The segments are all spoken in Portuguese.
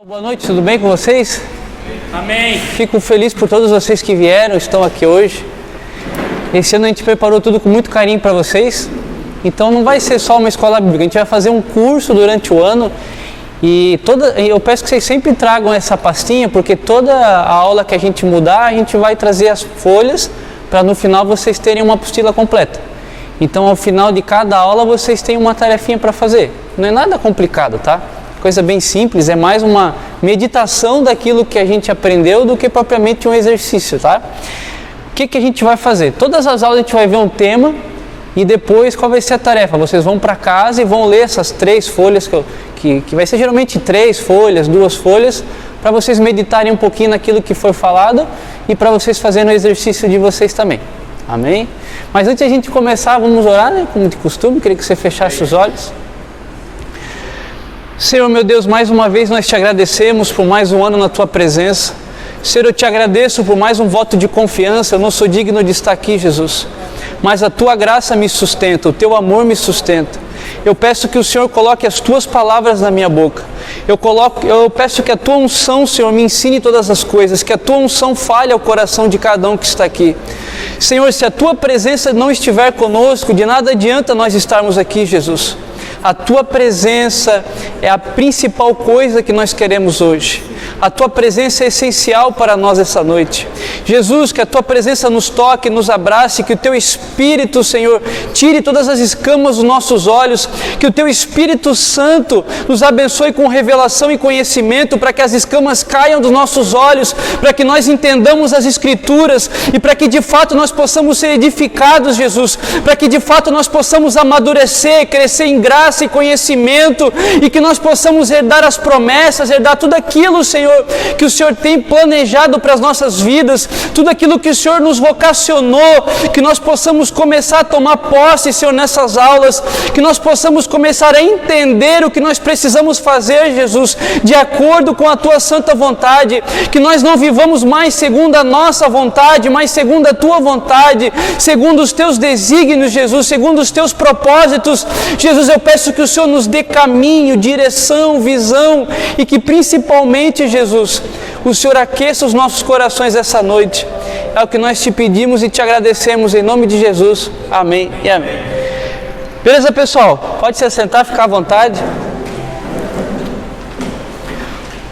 Boa noite, tudo bem com vocês? Amém. Fico feliz por todos vocês que vieram, estão aqui hoje. Esse ano a gente preparou tudo com muito carinho para vocês. Então não vai ser só uma escola bíblica, a gente vai fazer um curso durante o ano. E eu peço que vocês sempre tragam essa pastinha, porque toda a aula que a gente mudar, a gente vai trazer as folhas para no final vocês terem uma apostila completa. Então ao final de cada aula vocês têm uma tarefinha para fazer. Não é nada complicado, tá? Coisa bem simples, é mais uma meditação daquilo que a gente aprendeu do que propriamente um exercício, tá? O que a gente vai fazer? Todas as aulas a gente vai ver um tema e depois qual vai ser a tarefa? Vocês vão para casa e vão ler essas 3 folhas, que vai ser geralmente 3 folhas, 2 folhas, para vocês meditarem um pouquinho naquilo que foi falado e para vocês fazerem o exercício de vocês também. Amém? Mas antes de a gente começar, vamos orar, né? Como de costume, queria que você fechasse os olhos. Senhor meu Deus, mais uma vez nós te agradecemos por mais um ano na tua presença. Senhor, eu te agradeço por mais um voto de confiança. Eu não sou digno de estar aqui, Jesus, mas a tua graça me sustenta, o teu amor me sustenta. Eu peço que o Senhor coloque as tuas palavras na minha boca. Eu peço que a tua unção, Senhor, me ensine todas as coisas, que a tua unção fale ao coração de cada um que está aqui. Senhor, se a tua presença não estiver conosco, de nada adianta nós estarmos aqui, Jesus. A tua presença é a principal coisa que nós queremos hoje. A tua presença é essencial para nós essa noite. Jesus, que a tua presença nos toque, nos abrace, que o teu Espírito, Senhor, tire todas as escamas dos nossos olhos, que o teu Espírito Santo nos abençoe com revelação e conhecimento, para que as escamas caiam dos nossos olhos, para que nós entendamos as Escrituras e para que de fato nós possamos ser edificados, Jesus, para que de fato nós possamos amadurecer, crescer em graça e conhecimento e que nós possamos herdar as promessas, herdar tudo aquilo, Senhor, que o Senhor tem planejado para as nossas vidas, tudo aquilo que o Senhor nos vocacionou, que nós possamos começar a tomar posse, Senhor, nessas aulas, que nós possamos começar a entender o que nós precisamos fazer, Jesus, de acordo com a tua santa vontade, que nós não vivamos mais segundo a nossa vontade, mas segundo a tua vontade, segundo os teus desígnios, Jesus, segundo os teus propósitos. Jesus, eu peço que o Senhor nos dê caminho, direção, visão e que principalmente, Jesus, o Senhor aqueça os nossos corações essa noite. É o que nós te pedimos e te agradecemos em nome de Jesus. Amém e amém. Beleza, pessoal? Pode se assentar, ficar à vontade.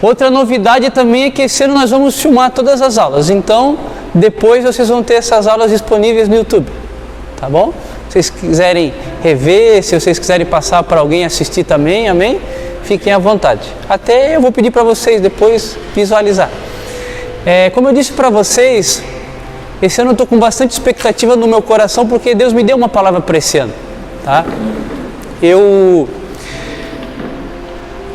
Outra novidade também é que esse ano nós vamos filmar todas as aulas. Então, depois vocês vão ter essas aulas disponíveis no YouTube. Tá bom? Se vocês quiserem rever, se vocês quiserem passar para alguém assistir também, amém? Fiquem à vontade. Até eu vou pedir para vocês depois visualizar. Como eu disse para vocês, esse ano eu estou com bastante expectativa no meu coração, porque Deus me deu uma palavra para esse ano. Tá? Eu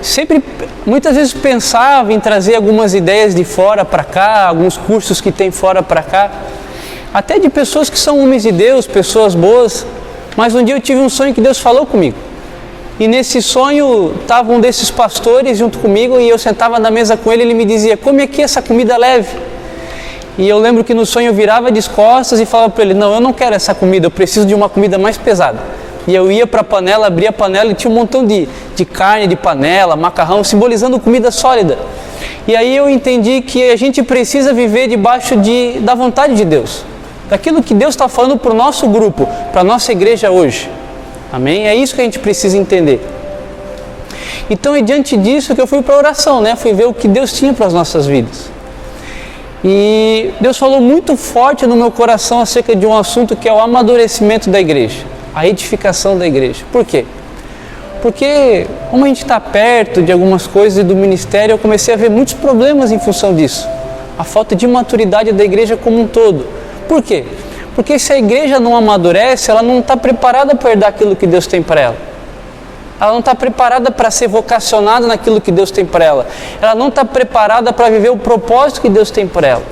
sempre, muitas vezes pensava em trazer algumas ideias de fora para cá, alguns cursos que tem fora para cá, até de pessoas que são homens de Deus, pessoas boas, mas um dia eu tive um sonho que Deus falou comigo. E nesse sonho estava um desses pastores junto comigo e eu sentava na mesa com ele e ele me dizia: come aqui essa comida leve. E eu lembro que no sonho eu virava de costas e falava para ele: não, eu não quero essa comida, eu preciso de uma comida mais pesada. E eu ia para a panela, abria a panela e tinha um montão de carne de panela, macarrão, simbolizando comida sólida. E aí eu entendi que a gente precisa viver debaixo da vontade de Deus, daquilo que Deus está falando para o nosso grupo, para a nossa igreja hoje. Amém? É isso que a gente precisa entender. Então é diante disso que eu fui para a oração, né? Fui ver o que Deus tinha para as nossas vidas. E Deus falou muito forte no meu coração acerca de um assunto que é o amadurecimento da igreja, a edificação da igreja. Por quê? Porque como a gente está perto de algumas coisas do ministério, eu comecei a ver muitos problemas em função disso. A falta de maturidade da igreja como um todo. Por quê? Porque se a igreja não amadurece, ela não está preparada para herdar aquilo que Deus tem para ela. Ela não está preparada para ser vocacionada naquilo que Deus tem para ela. Ela não está preparada para viver o propósito que Deus tem para ela.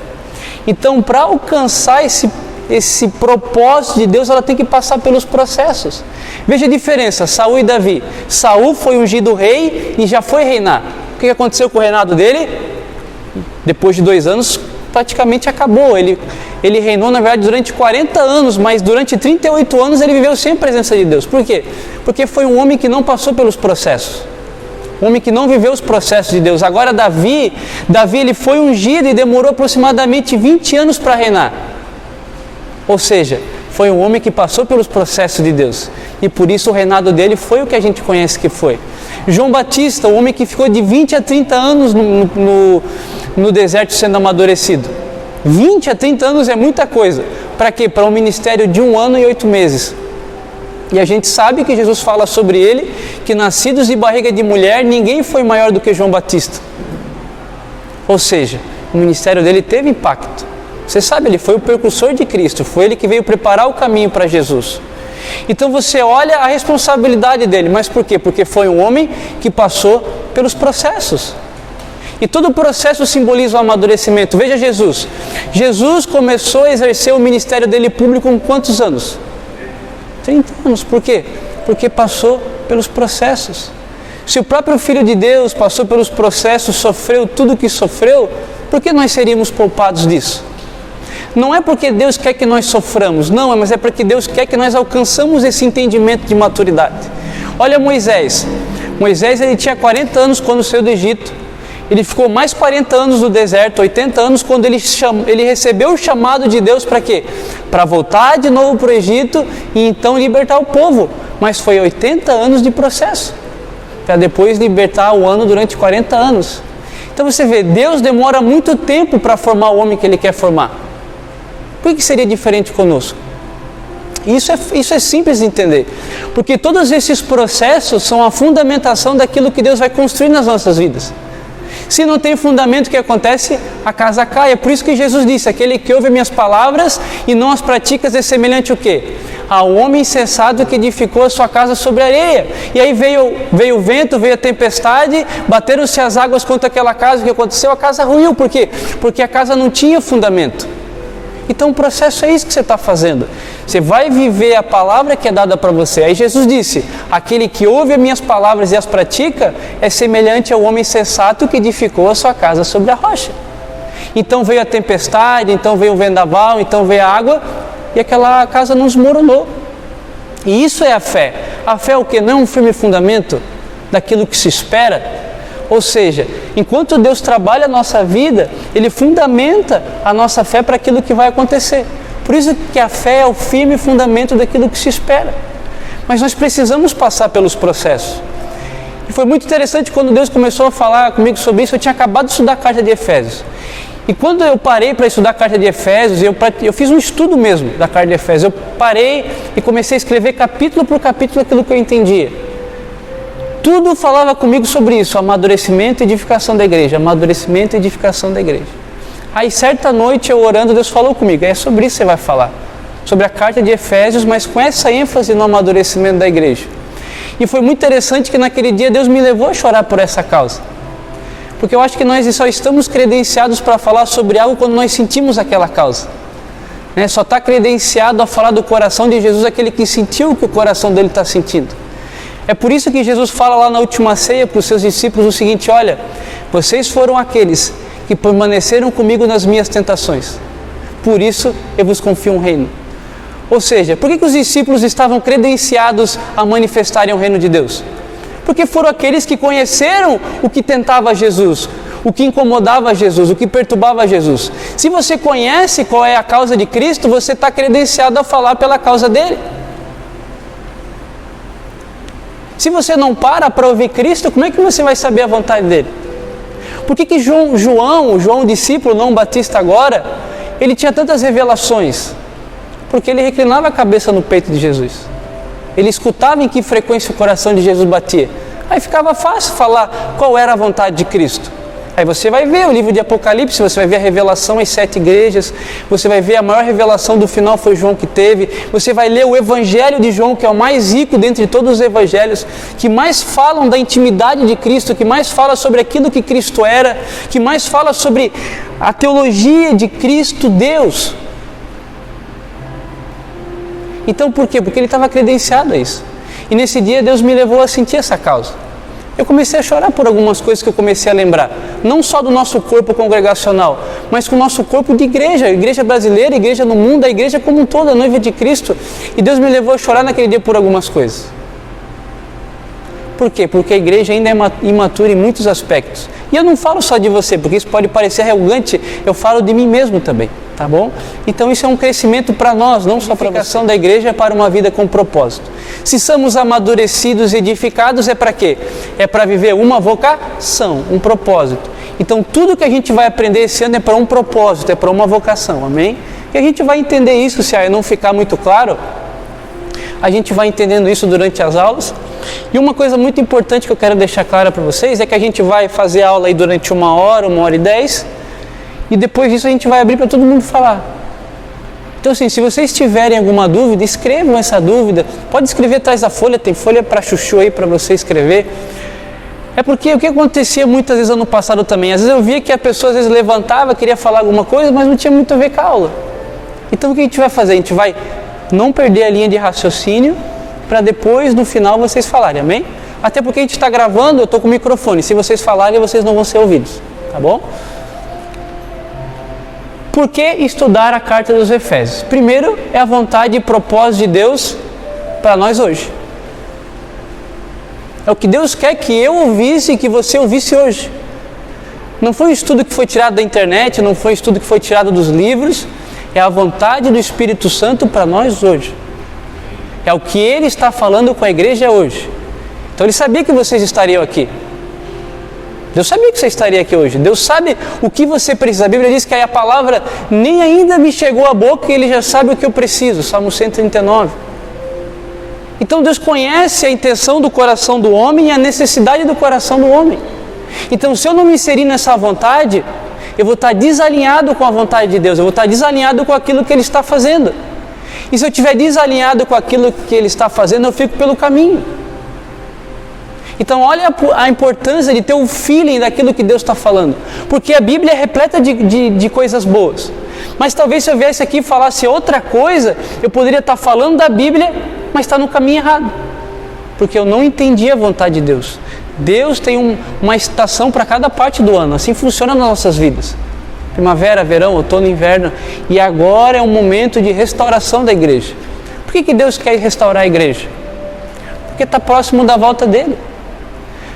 Então, para alcançar esse propósito de Deus, ela tem que passar pelos processos. Veja a diferença, Saul e Davi. Saul foi ungido rei e já foi reinar. O que aconteceu com o reinado dele? Depois de 2 anos, praticamente acabou. Ele reinou, na verdade, durante 40 anos, mas durante 38 anos ele viveu sem a presença de Deus. Por quê? Porque foi um homem que não passou pelos processos. um homem que não viveu os processos de Deus. Agora Davi ele foi ungido e demorou aproximadamente 20 anos para reinar. Ou seja, foi um homem que passou pelos processos de Deus. E por isso o reinado dele foi o que a gente conhece que foi. João Batista, o homem que ficou de 20 a 30 anos no deserto sendo amadurecido. 20 a 30 anos é muita coisa. Para quê? Para um ministério de 1 ano e 8 meses. E a gente sabe que Jesus fala sobre ele, que nascidos de barriga de mulher, ninguém foi maior do que João Batista. Ou seja, o ministério dele teve impacto. Você sabe, ele foi o precursor de Cristo, foi ele que veio preparar o caminho para Jesus. Então você olha a responsabilidade dele, mas por quê? Porque foi um homem que passou pelos processos. E todo o processo simboliza o amadurecimento. Veja Jesus. Jesus começou a exercer o ministério dele público com quantos anos? 30 anos. Por quê? Porque passou pelos processos. Se o próprio Filho de Deus passou pelos processos, sofreu tudo o que sofreu, por que nós seríamos poupados disso? Não é porque Deus quer que nós soframos, não, mas é porque Deus quer que nós alcançamos esse entendimento de maturidade. Olha Moisés. Moisés ele tinha 40 anos quando saiu do Egito. Ele ficou mais 40 anos no deserto, 80 anos, quando ele recebeu o chamado de Deus para quê? Para voltar de novo para o Egito e então libertar o povo. Mas foi 80 anos de processo, para depois libertar o ano durante 40 anos. Então você vê, Deus demora muito tempo para formar o homem que Ele quer formar. Por que seria diferente conosco? Isso é simples de entender, porque todos esses processos são a fundamentação daquilo que Deus vai construir nas nossas vidas. Se não tem fundamento, o que acontece? A casa cai. É por isso que Jesus disse, aquele que ouve minhas palavras e não as pratica é semelhante ao quê? Ao homem insensato que edificou a sua casa sobre a areia. E aí veio o vento, veio a tempestade, bateram-se as águas contra aquela casa. O que aconteceu? A casa ruiu. Por quê? Porque a casa não tinha fundamento. Então o processo é isso que você está fazendo. Você vai viver a palavra que é dada para você. Aí Jesus disse, aquele que ouve as minhas palavras e as pratica é semelhante ao homem sensato que edificou a sua casa sobre a rocha. Então veio a tempestade, então veio o vendaval, então veio a água e aquela casa não desmoronou. E isso é a fé. A fé é o quê? Não é um firme fundamento daquilo que se espera. Ou seja, enquanto Deus trabalha a nossa vida, Ele fundamenta a nossa fé para aquilo que vai acontecer. Por isso que a fé é o firme fundamento daquilo que se espera. Mas nós precisamos passar pelos processos. E foi muito interessante quando Deus começou a falar comigo sobre isso. Eu tinha acabado de estudar a carta de Efésios. E quando eu parei para estudar a carta de Efésios, eu fiz um estudo mesmo da carta de Efésios. Eu parei e comecei a escrever capítulo por capítulo aquilo que eu entendia. Tudo falava comigo sobre isso, amadurecimento e edificação da igreja, amadurecimento e edificação da igreja. Aí certa noite eu orando, Deus falou comigo, é sobre isso que você vai falar, sobre a carta de Efésios, mas com essa ênfase no amadurecimento da igreja. E foi muito interessante que naquele dia Deus me levou a chorar por essa causa, porque eu acho que nós só estamos credenciados para falar sobre algo quando nós sentimos aquela causa. Só está credenciado a falar do coração de Jesus aquele que sentiu o que o coração dele está sentindo. É por isso que Jesus fala lá na última ceia para os seus discípulos o seguinte, olha, vocês foram aqueles que permaneceram comigo nas minhas tentações, por isso eu vos confio um reino. Ou seja, por que os discípulos estavam credenciados a manifestarem o reino de Deus? Porque foram aqueles que conheceram o que tentava Jesus, o que incomodava Jesus, o que perturbava Jesus. Se você conhece qual é a causa de Cristo, você está credenciado a falar pela causa dele. Se você não para ouvir Cristo, como é que você vai saber a vontade dele? Por que João, discípulo, não Batista agora, ele tinha tantas revelações? Porque ele reclinava a cabeça no peito de Jesus. Ele escutava em que frequência o coração de Jesus batia. Aí ficava fácil falar qual era a vontade de Cristo. Aí você vai ver o livro de Apocalipse, você vai ver a revelação às 7 igrejas, você vai ver a maior revelação do final foi João que teve, você vai ler o Evangelho de João, que é o mais rico dentre todos os evangelhos, que mais falam da intimidade de Cristo, que mais fala sobre aquilo que Cristo era, que mais fala sobre a teologia de Cristo Deus. Então por quê? Porque ele estava credenciado a isso. E nesse dia Deus me levou a sentir essa causa. Eu comecei a chorar por algumas coisas que eu comecei a lembrar, não só do nosso corpo congregacional, mas com o nosso corpo de igreja, igreja brasileira, igreja no mundo, a igreja como um todo, a noiva de Cristo. E Deus me levou a chorar naquele dia por algumas coisas. Por quê? Porque a igreja ainda é imatura em muitos aspectos. E eu não falo só de você, porque isso pode parecer arrogante, eu falo de mim mesmo também, tá bom? Então isso é um crescimento para nós, não só para a edificação da igreja, para uma vida com propósito. Se somos amadurecidos e edificados, é para quê? É para viver uma vocação, um propósito. Então tudo que a gente vai aprender esse ano é para um propósito, é para uma vocação, amém? E a gente vai entender isso, se não ficar muito claro, a gente vai entendendo isso durante as aulas. E uma coisa muito importante que eu quero deixar clara para vocês é que a gente vai fazer aula aí durante 1h10, e depois disso a gente vai abrir para todo mundo falar. Então assim, se vocês tiverem alguma dúvida, escrevam essa dúvida. Pode escrever atrás da folha, tem folha para chuchu aí para você escrever. É porque o que acontecia muitas vezes ano passado também, às vezes eu via que a pessoa às vezes levantava, queria falar alguma coisa, mas não tinha muito a ver com a aula. Então o que a gente vai fazer? A gente vai não perder a linha de raciocínio para depois, no final, vocês falarem, amém? Até porque a gente está gravando, eu estou com o microfone, se vocês falarem, vocês não vão ser ouvidos, tá bom? Por que estudar a carta dos Efésios? Primeiro, é a vontade e propósito de Deus para nós hoje. É o que Deus quer que eu ouvisse e que você ouvisse hoje. Não foi um estudo que foi tirado da internet, não foi um estudo que foi tirado dos livros, é a vontade do Espírito Santo para nós hoje. É o que Ele está falando com a igreja hoje. Então Ele sabia que vocês estariam aqui. Deus sabia que você estaria aqui hoje. Deus sabe o que você precisa. A Bíblia diz que aí a palavra nem ainda me chegou à boca e Ele já sabe o que eu preciso. Salmo 139. Então Deus conhece a intenção do coração do homem e a necessidade do coração do homem. Então se eu não me inserir nessa vontade, eu vou estar desalinhado com a vontade de Deus. Eu vou estar desalinhado com aquilo que Ele está fazendo. E se eu estiver desalinhado com aquilo que Ele está fazendo, eu fico pelo caminho. Então olha a importância de ter um feeling daquilo que Deus está falando. Porque a Bíblia é repleta de coisas boas. Mas talvez se eu viesse aqui e falasse outra coisa, eu poderia estar falando da Bíblia, mas está no caminho errado. Porque eu não entendi a vontade de Deus. Deus tem uma estação para cada parte do ano. Assim funciona nas nossas vidas. Primavera, verão, outono, inverno. E agora é um momento de restauração da igreja. Por que Deus quer restaurar a igreja? Porque está próximo da volta dele.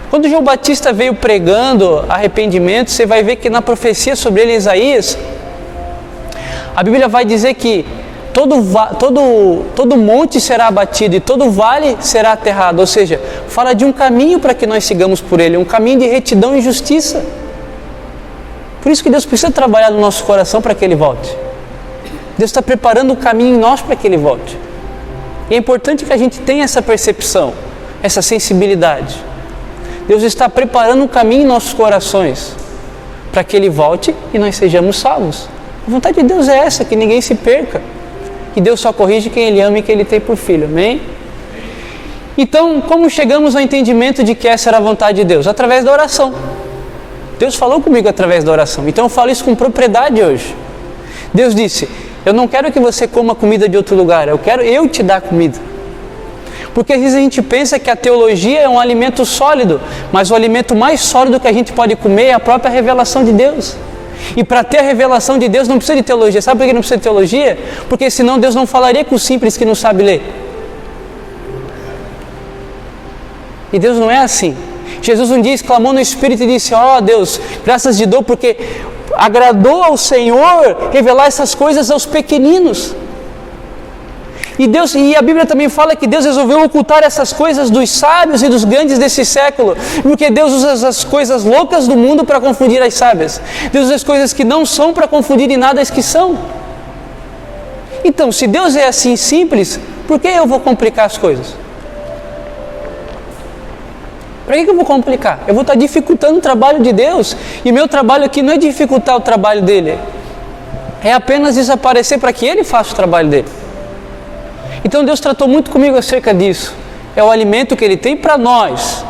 Quando João Batista veio pregando arrependimento, você vai ver que na profecia sobre ele, Isaías, a Bíblia vai dizer que todo monte será abatido e todo vale será aterrado. Ou seja, fala de um caminho para que nós sigamos por ele, um caminho de retidão e justiça. Por isso que Deus precisa trabalhar no nosso coração para que Ele volte. Deus está preparando o caminho em nós para que Ele volte. E é importante que a gente tenha essa percepção, essa sensibilidade. Deus está preparando um caminho em nossos corações para que Ele volte e nós sejamos salvos. A vontade de Deus é essa, que ninguém se perca. Que Deus só corrige quem Ele ama e quem Ele tem por filho. Amém? Então, como chegamos ao entendimento de que essa era a vontade de Deus? Através da oração. Deus falou comigo através da oração. Então eu falo isso com propriedade hoje. Deus disse, eu não quero que você coma comida de outro lugar, eu quero eu te dar comida. Porque às vezes a gente pensa que a teologia é um alimento sólido, mas o alimento mais sólido que a gente pode comer é a própria revelação de Deus. E para ter a revelação de Deus não precisa de teologia. Sabe por que não precisa de teologia? Porque senão Deus não falaria com o simples que não sabe ler. E Deus não é assim. Jesus um dia exclamou no Espírito e disse, ó Deus, graças te dou porque agradou ao Senhor revelar essas coisas aos pequeninos. E a Bíblia também fala que Deus resolveu ocultar essas coisas dos sábios e dos grandes desse século, porque Deus usa as coisas loucas do mundo para confundir as sábias. Deus usa as coisas que não são para confundir em nada as que são. Então, se Deus é assim simples, por que eu vou complicar as coisas? Para que eu vou complicar? Eu vou estar dificultando o trabalho de Deus, e meu trabalho aqui não é dificultar o trabalho dele, é apenas desaparecer para que Ele faça o trabalho dele. Então Deus tratou muito comigo acerca disso. É o alimento que Ele tem para nós.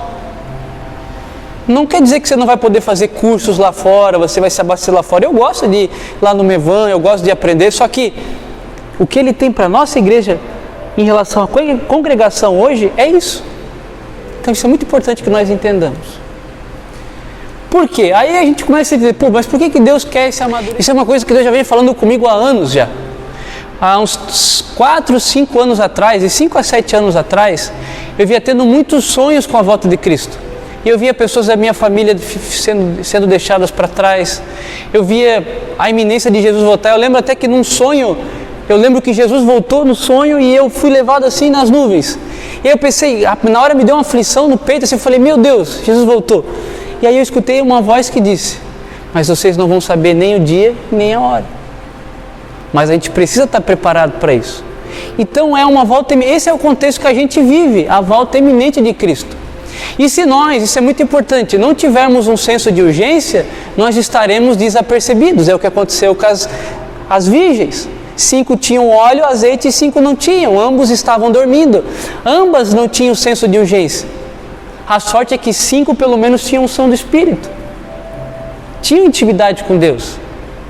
Não quer dizer que você não vai poder fazer cursos lá fora, você vai se abastecer lá fora. Eu gosto de ir lá no Mevan, eu gosto de aprender, só que o que Ele tem para a nossa igreja em relação à congregação hoje é isso. Então isso é muito importante que nós entendamos. Por quê? Aí a gente começa a dizer, mas por que Deus quer esse amadurecimento? Isso é uma coisa que Deus já vem falando comigo há anos já. há uns 4, 5 anos atrás, de 5 a 7 anos atrás, eu via tendo muitos sonhos com a volta de Cristo. E eu via pessoas da minha família sendo deixadas para trás. Eu via a iminência de Jesus voltar. Eu lembro até que num sonho, eu lembro que Jesus voltou no sonho e eu fui levado assim nas nuvens. E aí eu pensei, na hora me deu uma aflição no peito, assim, eu falei, meu Deus, Jesus voltou. E aí eu escutei uma voz que disse, mas vocês não vão saber nem o dia, nem a hora. Mas a gente precisa estar preparado para isso. Então é uma volta, esse é o contexto que a gente vive, a volta iminente de Cristo. E se nós, isso é muito importante, não tivermos um senso de urgência, nós estaremos desapercebidos. É o que aconteceu com as virgens. 5 tinham óleo, azeite e 5 não tinham. Ambos estavam dormindo. Ambas não tinham senso de urgência. A sorte é que 5 pelo menos tinham unção do Espírito. Tinham intimidade com Deus.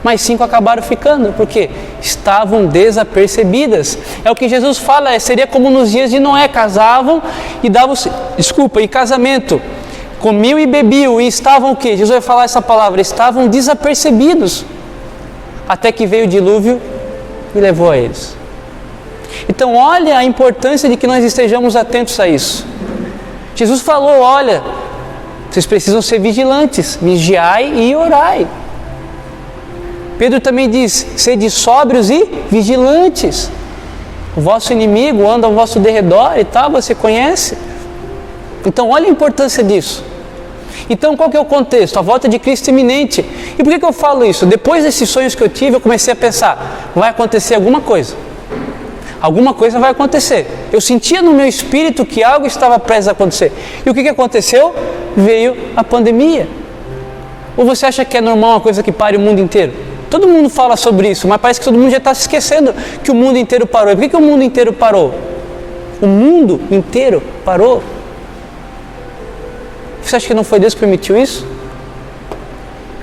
Mas 5 acabaram ficando, porque estavam desapercebidas. É o que Jesus fala, seria como nos dias de Noé, casavam e davam, em casamento, comiam e bebiam, e estavam o quê? Jesus vai falar essa palavra, estavam desapercebidos, até que veio o dilúvio e levou a eles. Então olha a importância de que nós estejamos atentos a isso. Jesus falou, olha, vocês precisam ser vigilantes, vigiai e orai. Pedro também diz, sede sóbrios e vigilantes. O vosso inimigo anda ao vosso derredor e tal, você conhece? Então olha a importância disso. Então qual que é o contexto? A volta de Cristo iminente. E por que eu falo isso? Depois desses sonhos que eu tive, eu comecei a pensar, vai acontecer alguma coisa. Alguma coisa vai acontecer. Eu sentia no meu espírito que algo estava prestes a acontecer. E o que aconteceu? Veio a pandemia. Ou você acha que é normal uma coisa que pare o mundo inteiro? Todo mundo fala sobre isso, mas parece que todo mundo já está se esquecendo que o mundo inteiro parou. E por que o mundo inteiro parou? O mundo inteiro parou? Você acha que não foi Deus que permitiu isso?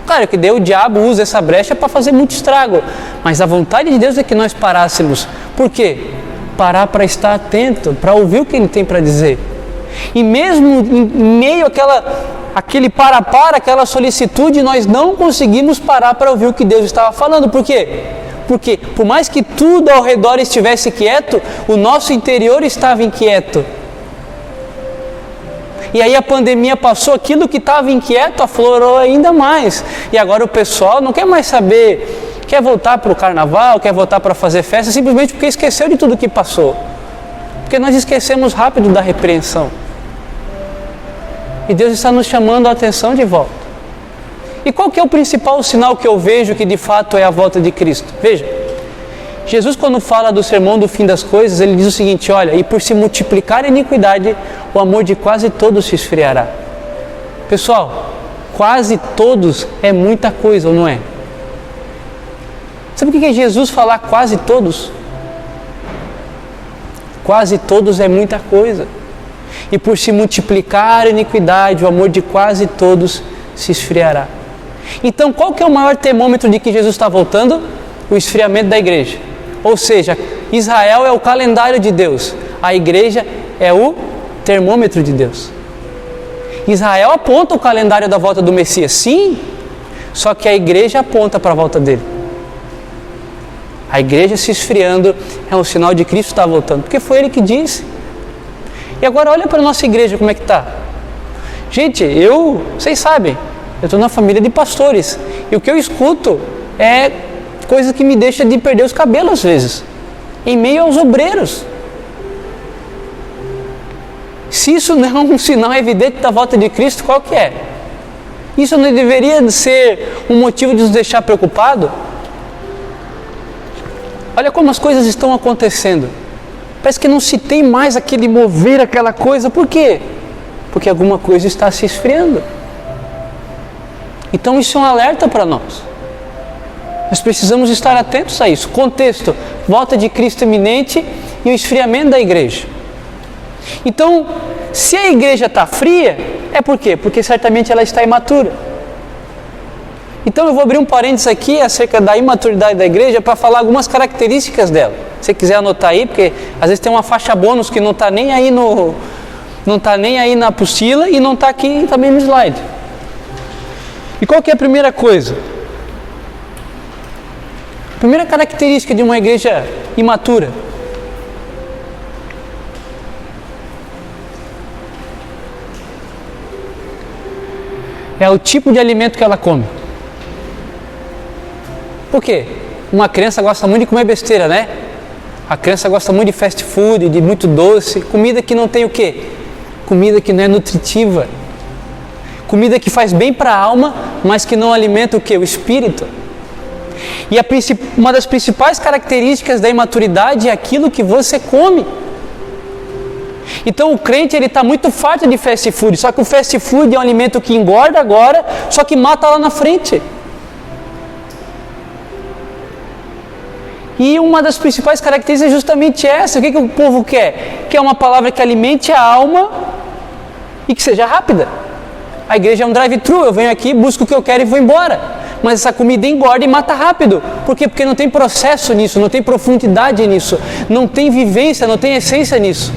Claro que o diabo usa essa brecha para fazer muito estrago, mas a vontade de Deus é que nós parássemos. Por quê? Parar para estar atento, para ouvir o que Ele tem para dizer. E mesmo em meio àquele aquela solicitude, nós não conseguimos parar para ouvir o que Deus estava falando. Por quê? Porque por mais que tudo ao redor estivesse quieto, o nosso interior estava inquieto. E aí a pandemia passou, aquilo que estava inquieto aflorou ainda mais. E agora o pessoal não quer mais saber, quer voltar para o carnaval, quer voltar para fazer festa, simplesmente porque esqueceu de tudo que passou. Porque nós esquecemos rápido da repreensão. E Deus está nos chamando a atenção de volta. E qual que é o principal sinal que eu vejo que de fato é a volta de Cristo? Veja, Jesus quando fala do sermão do fim das coisas, ele diz o seguinte, olha, e por se multiplicar a iniquidade, o amor de quase todos se esfriará. Pessoal, quase todos é muita coisa, ou não é? Sabe o que é Jesus falar quase todos? Quase todos é muita coisa. E por se multiplicar a iniquidade, o amor de quase todos se esfriará. Então, qual que é o maior termômetro de que Jesus está voltando? O esfriamento da igreja. Ou seja, Israel é o calendário de Deus, a igreja é o termômetro de Deus. Israel aponta o calendário da volta do Messias, sim, só que a igreja aponta para a volta dele. A igreja se esfriando é um sinal de Cristo estar voltando, porque foi Ele que disse. E agora olha para a nossa igreja como é que está. Gente, vocês sabem, eu estou na família de pastores, e o que eu escuto é coisa que me deixa de perder os cabelos às vezes, em meio aos obreiros. Se isso não é um sinal evidente da volta de Cristo, qual que é? Isso não deveria ser um motivo de nos deixar preocupados? Olha como as coisas estão acontecendo. Parece que não se tem mais aquele mover, aquela coisa. Por quê? Porque alguma coisa está se esfriando. Então isso é um alerta para nós. Nós precisamos estar atentos a isso. Contexto, volta de Cristo iminente e o esfriamento da igreja. Então, se a igreja está fria, é por quê? Porque certamente ela está imatura. Então eu vou abrir um parênteses aqui acerca da imaturidade da igreja para falar algumas características dela. Se você quiser anotar aí, porque às vezes tem uma faixa bônus que não está nem aí na apostila e não está aqui também no slide. E qual que é a primeira coisa? A primeira característica de uma igreja imatura. É o tipo de alimento que ela come. Por quê? Uma criança gosta muito de comer besteira, né? A criança gosta muito de fast food, de muito doce, comida que não tem o quê? Comida que não é nutritiva. Comida que faz bem para a alma, mas que não alimenta o quê? O espírito. E uma das principais características da imaturidade é aquilo que você come. Então o crente ele está muito farto de fast food, só que o fast food é um alimento que engorda agora, só que mata lá na frente. E uma das principais características é justamente essa. O que o povo quer? Quer uma palavra que alimente a alma e que seja rápida. A igreja é um drive-thru, eu venho aqui, busco o que eu quero e vou embora. Mas essa comida engorda e mata rápido. Por quê? Porque não tem processo nisso, não tem profundidade nisso, não tem vivência, não tem essência nisso.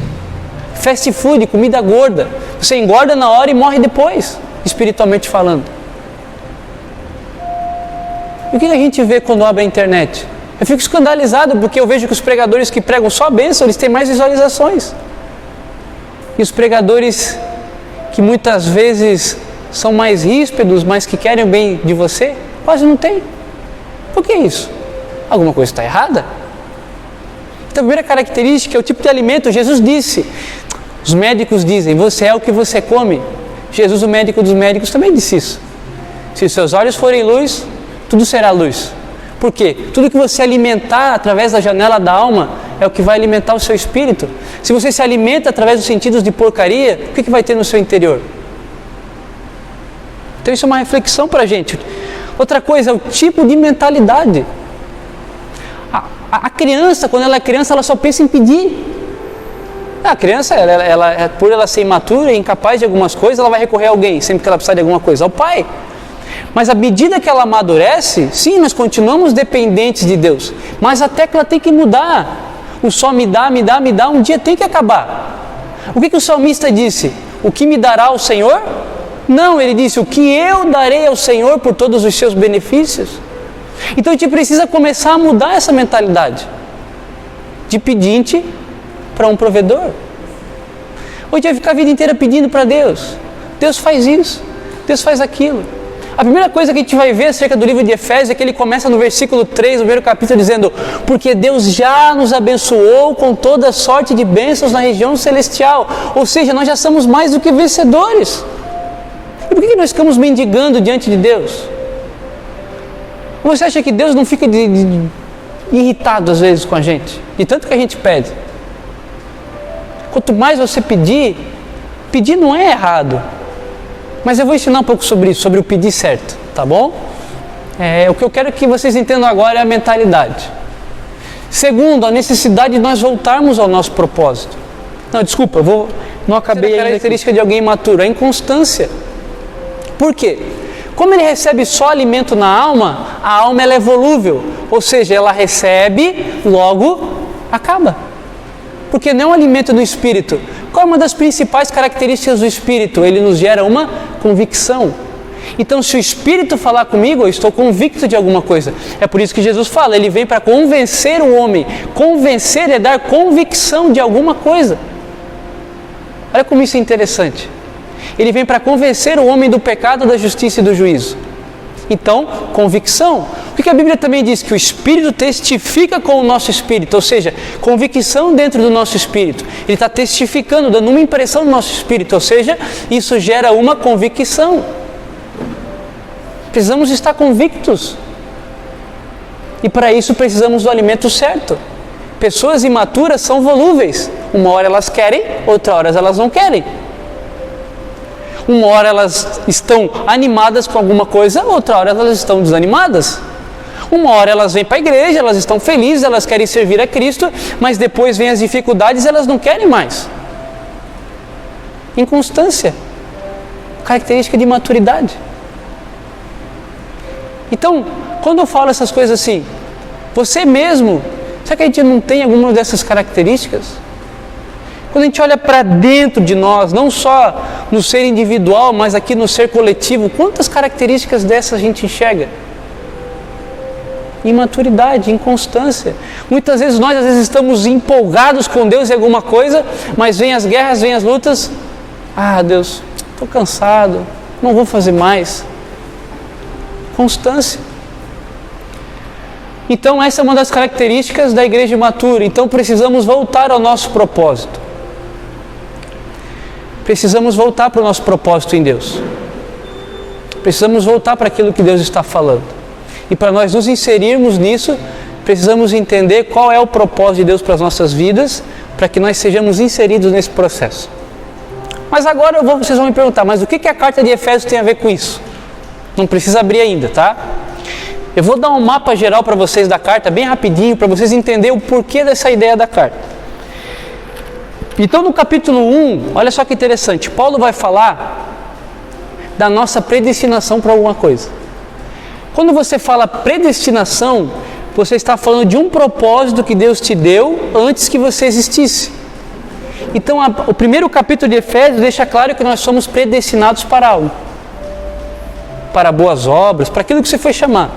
Fast food, comida gorda. Você engorda na hora e morre depois, espiritualmente falando. E o que a gente vê quando abre a internet? Eu fico escandalizado porque eu vejo que os pregadores que pregam só a bênção, eles têm mais visualizações. E os pregadores que muitas vezes são mais ríspidos, mas que querem o bem de você, quase não tem. Por que isso? Alguma coisa está errada? Então, a primeira característica é o tipo de alimento. Jesus disse, os médicos dizem, você é o que você come. Jesus, o médico dos médicos, também disse isso. Se os seus olhos forem luz, tudo será luz. Por quê? Tudo que você alimentar através da janela da alma é o que vai alimentar o seu espírito. Se você se alimenta através dos sentidos de porcaria, o que vai ter no seu interior? Então isso é uma reflexão para a gente. Outra coisa é o tipo de mentalidade. A criança, quando ela é criança, ela só pensa em pedir. A criança, por ela ser imatura e incapaz de algumas coisas, ela vai recorrer a alguém, sempre que ela precisar de alguma coisa, ao pai. Mas à medida que ela amadurece, sim, nós continuamos dependentes de Deus. Mas a tecla tem que mudar. O só me dá, um dia tem que acabar. O que o salmista disse? O que me dará o Senhor? Não, ele disse, o que eu darei ao Senhor por todos os seus benefícios? Então a gente precisa começar a mudar essa mentalidade. De pedinte para um provedor. Ou a gente vai ficar a vida inteira pedindo para Deus. Deus faz isso, Deus faz aquilo. A primeira coisa que a gente vai ver acerca do livro de Efésios é que ele começa no versículo 3, no primeiro capítulo, dizendo: porque Deus já nos abençoou com toda sorte de bênçãos na região celestial. Ou seja, nós já somos mais do que vencedores. E por que nós ficamos mendigando diante de Deus? Você acha que Deus não fica irritado às vezes com a gente? De tanto que a gente pede. Quanto mais você pedir não é errado. Mas eu vou ensinar um pouco sobre isso, sobre o pedir certo, tá bom? O que eu quero que vocês entendam agora é a mentalidade. Segundo, a necessidade de nós voltarmos ao nosso propósito. Não acabei a característica de alguém imaturo, a inconstância. Por quê? Como ele recebe só alimento na alma, a alma ela é volúvel, ou seja, ela recebe, logo acaba. Porque não é um alimento do espírito. Qual é uma das principais características do espírito? Ele nos gera uma convicção. Então, se o espírito falar comigo, eu estou convicto de alguma coisa. É por isso que Jesus fala, ele vem para convencer o homem. Convencer é dar convicção de alguma coisa. Olha como isso é interessante. Ele vem para convencer o homem do pecado, da justiça e do juízo. Então, convicção. O que a Bíblia também diz? Que o Espírito testifica com o nosso espírito, ou seja, convicção dentro do nosso espírito. Ele está testificando, dando uma impressão no nosso espírito, ou seja, isso gera uma convicção. Precisamos estar convictos. E para isso precisamos do alimento certo. Pessoas imaturas são volúveis. Uma hora elas querem, outra hora elas não querem. Uma hora elas estão animadas com alguma coisa, outra hora elas estão desanimadas. Uma hora elas vêm para a igreja, elas estão felizes, elas querem servir a Cristo, mas depois vêm as dificuldades e elas não querem mais. Inconstância, característica de maturidade. Então, quando eu falo essas coisas assim, você mesmo, será que a gente não tem alguma dessas características? Quando a gente olha para dentro de nós, não só no ser individual, mas aqui no ser coletivo, quantas características dessas a gente enxerga? imaturidade, inconstância. Muitas vezes nós estamos empolgados com Deus em alguma coisa, mas vem as guerras, vem as lutas. Deus, estou cansado, não vou fazer mais. Constância. Então essa é uma das características da igreja matura. Então precisamos voltar ao nosso propósito. Precisamos voltar para o nosso propósito em Deus. Precisamos voltar para aquilo que Deus está falando. E para nós nos inserirmos nisso, precisamos entender qual é o propósito de Deus para as nossas vidas, para que nós sejamos inseridos nesse processo. Mas agora vocês vão me perguntar, mas o que a carta de Efésios tem a ver com isso? Não precisa abrir ainda, tá? Eu vou dar um mapa geral para vocês da carta, bem rapidinho, para vocês entenderem o porquê dessa ideia da carta. Então no capítulo 1, olha só que interessante, Paulo vai falar da nossa predestinação para alguma coisa. Quando você fala predestinação, você está falando de um propósito que Deus te deu antes que você existisse. Então o primeiro capítulo de Efésios deixa claro que nós somos predestinados para algo. Para boas obras, para aquilo que você foi chamado.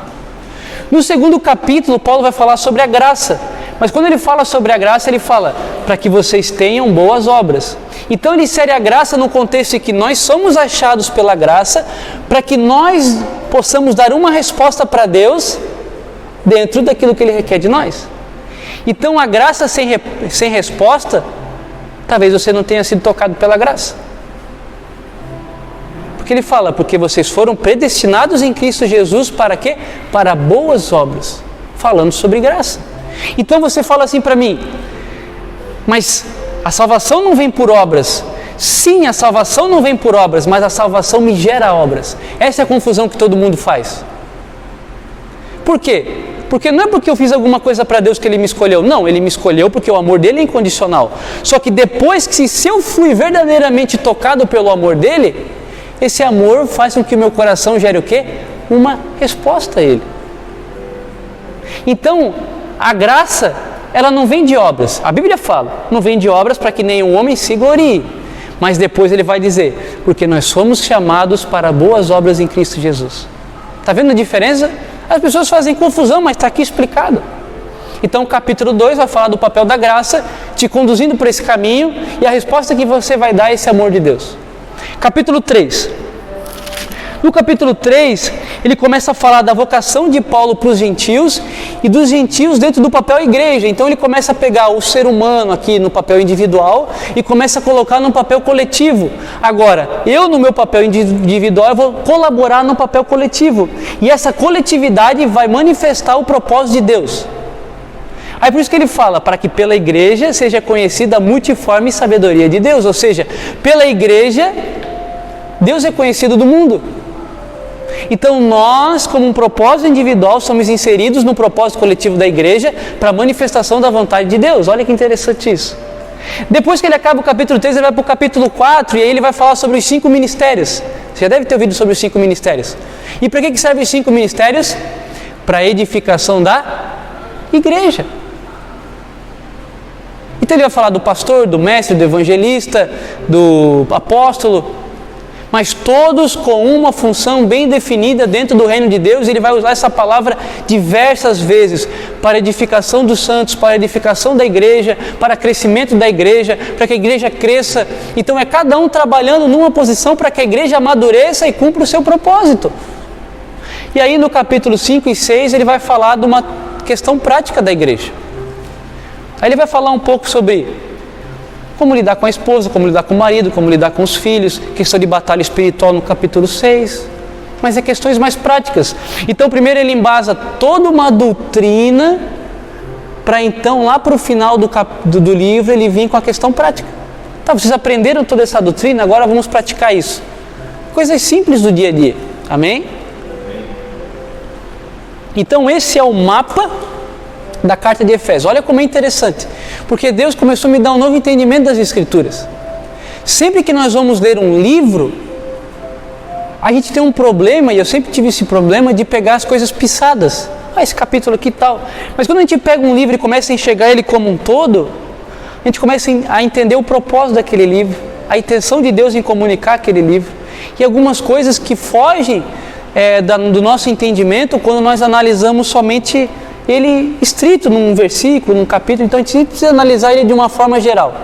No segundo capítulo, Paulo vai falar sobre a graça. Mas quando ele fala sobre a graça, ele fala para que vocês tenham boas obras. Então ele insere a graça no contexto de que nós somos achados pela graça, para que nós possamos dar uma resposta para Deus dentro daquilo que Ele requer de nós. Então a graça sem resposta, talvez você não tenha sido tocado pela graça. Porque ele fala, porque vocês foram predestinados em Cristo Jesus para quê? Para boas obras, falando sobre graça. Então você fala assim para mim, mas a salvação não vem por obras. Sim, a salvação não vem por obras, mas a salvação me gera obras. Essa é a confusão que todo mundo faz. Por quê? Porque não é porque eu fiz alguma coisa para Deus que Ele me escolheu. Não, Ele me escolheu porque o amor dEle é incondicional. Só que depois que se eu fui verdadeiramente tocado pelo amor dEle, esse amor faz com que o meu coração gere o quê? Uma resposta a Ele. Então, a graça, ela não vem de obras. A Bíblia fala, não vem de obras para que nenhum homem se glorie. Mas depois ele vai dizer, porque nós somos chamados para boas obras em Cristo Jesus. Está vendo a diferença? As pessoas fazem confusão, mas está aqui explicado. Então o capítulo 2 vai falar do papel da graça, te conduzindo por esse caminho, e a resposta que você vai dar é esse amor de Deus. Capítulo 3. No capítulo 3, ele começa a falar da vocação de Paulo para os gentios e dos gentios dentro do papel igreja. Então ele começa a pegar o ser humano aqui no papel individual e começa a colocar no papel coletivo. Agora, eu no meu papel individual eu vou colaborar no papel coletivo. E essa coletividade vai manifestar o propósito de Deus. Aí por isso que ele fala, para que pela igreja seja conhecida a multiforme sabedoria de Deus. Ou seja, pela igreja, Deus é conhecido do mundo. Então nós, como um propósito individual, somos inseridos no propósito coletivo da igreja para a manifestação da vontade de Deus. Olha que interessante isso. Depois que ele acaba o capítulo 3, ele vai para o capítulo 4 e aí ele vai falar sobre os 5 ministérios. Você já deve ter ouvido sobre os 5 ministérios. E para que servem os 5 ministérios? Para a edificação da igreja. Então ele vai falar do pastor, do mestre, do evangelista, do apóstolo, mas todos com uma função bem definida dentro do reino de Deus. Ele vai usar essa palavra diversas vezes, para edificação dos santos, para edificação da igreja, para crescimento da igreja, para que a igreja cresça. Então é cada um trabalhando numa posição para que a igreja amadureça e cumpra o seu propósito. E aí no capítulo 5 e 6 ele vai falar de uma questão prática da igreja. Aí ele vai falar um pouco sobre como lidar com a esposa, como lidar com o marido, como lidar com os filhos, questão de batalha espiritual no capítulo 6, mas é questões mais práticas. Então primeiro ele embasa toda uma doutrina, para então lá para o final do livro ele vir com a questão prática. Tá, vocês aprenderam toda essa doutrina, agora vamos praticar isso. Coisas simples do dia a dia, amém? Então esse é o mapa da carta de Efésios. Olha como é interessante, porque Deus começou a me dar um novo entendimento das Escrituras. Sempre que nós vamos ler um livro, a gente tem um problema, e eu sempre tive esse problema de pegar as coisas pisadas. Esse capítulo aqui e tal. Mas quando a gente pega um livro e começa a enxergar ele como um todo, a gente começa a entender o propósito daquele livro, a intenção de Deus em comunicar aquele livro, e algumas coisas que fogem do nosso entendimento quando nós analisamos somente ele estrito num versículo, num capítulo. Então a gente precisa analisar ele de uma forma geral.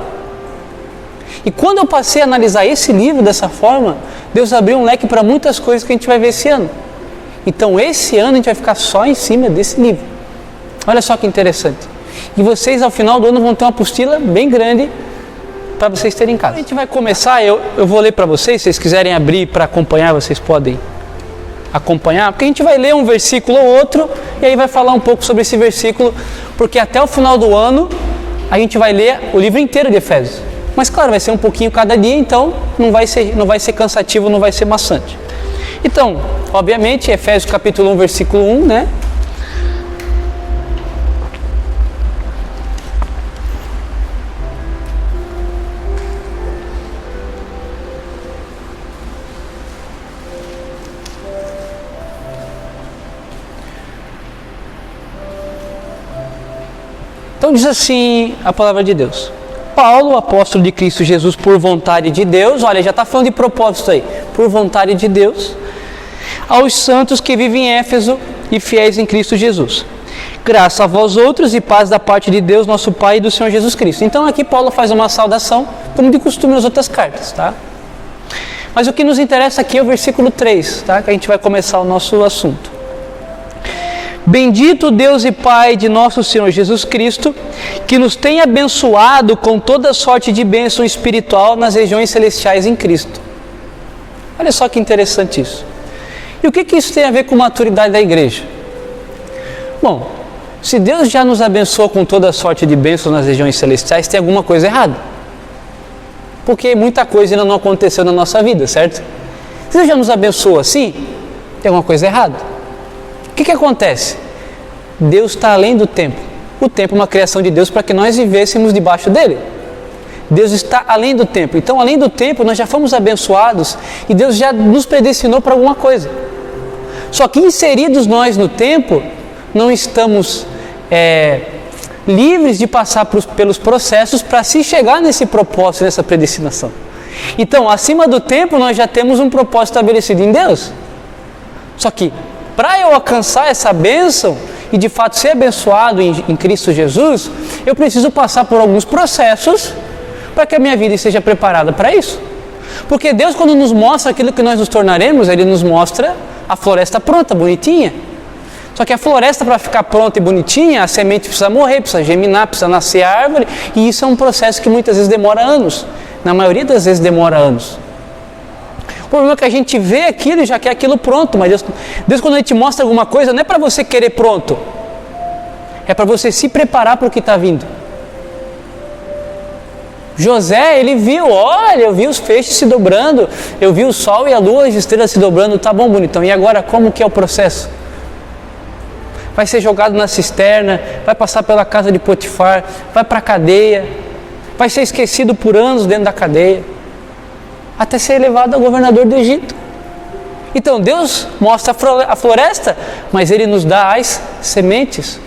E quando eu passei a analisar esse livro dessa forma, Deus abriu um leque para muitas coisas que a gente vai ver esse ano. Então esse ano a gente vai ficar só em cima desse livro. Olha só que interessante. E vocês ao final do ano vão ter uma apostila bem grande para vocês terem em casa. A gente vai começar, eu vou ler para vocês, se vocês quiserem abrir para acompanhar, vocês podem acompanhar, porque a gente vai ler um versículo ou outro e aí vai falar um pouco sobre esse versículo, porque até o final do ano a gente vai ler o livro inteiro de Efésios. Mas claro, vai ser um pouquinho cada dia, então não vai ser cansativo, não vai ser maçante. Então, obviamente, Efésios capítulo 1, versículo 1, né? Então diz assim a palavra de Deus: Paulo, apóstolo de Cristo Jesus por vontade de Deus, olha, já está falando de propósito aí, por vontade de Deus, aos santos que vivem em Éfeso e fiéis em Cristo Jesus. Graça a vós outros e paz da parte de Deus, nosso Pai, e do Senhor Jesus Cristo. Então aqui Paulo faz uma saudação, como de costume nas outras cartas, tá? Mas o que nos interessa aqui é o versículo 3, tá? Que a gente vai começar o nosso assunto. Bendito Deus e Pai de nosso Senhor Jesus Cristo, que nos tem abençoado com toda sorte de bênção espiritual nas regiões celestiais em Cristo. Olha só que interessante isso. E o que isso tem a ver com a maturidade da igreja? Bom, se Deus já nos abençoou com toda sorte de bênçãos nas regiões celestiais, tem alguma coisa errada. Porque muita coisa ainda não aconteceu na nossa vida, certo? Se Deus já nos abençoou assim, tem alguma coisa errada. O que acontece? Deus está além do tempo. O tempo é uma criação de Deus para que nós vivêssemos debaixo dele. Deus está além do tempo. Então, além do tempo, nós já fomos abençoados e Deus já nos predestinou para alguma coisa. Só que inseridos nós no tempo, não estamos livres de passar pelos processos para se chegar nesse propósito, nessa predestinação. Então, acima do tempo, nós já temos um propósito estabelecido em Deus. Só que, para eu alcançar essa bênção e de fato ser abençoado em Cristo Jesus, eu preciso passar por alguns processos para que a minha vida esteja preparada para isso. Porque Deus, quando nos mostra aquilo que nós nos tornaremos, Ele nos mostra a floresta pronta, bonitinha. Só que a floresta, para ficar pronta e bonitinha, a semente precisa morrer, precisa germinar, precisa nascer a árvore, e isso é um processo que muitas vezes demora anos. Na maioria das vezes demora anos. O problema é que a gente vê aquilo e já quer aquilo pronto, mas Deus quando Ele te mostra alguma coisa, não é para você querer pronto, é para você se preparar para o que está vindo. José, ele viu, olha, eu vi os feixes se dobrando, eu vi o sol e a lua, as estrelas se dobrando, tá bom, bonitão, e agora como que é o processo? Vai ser jogado na cisterna, vai passar pela casa de Potifar, vai para a cadeia, vai ser esquecido por anos dentro da cadeia, até ser elevado ao governador do Egito. Então Deus mostra a floresta, mas Ele nos dá as sementes.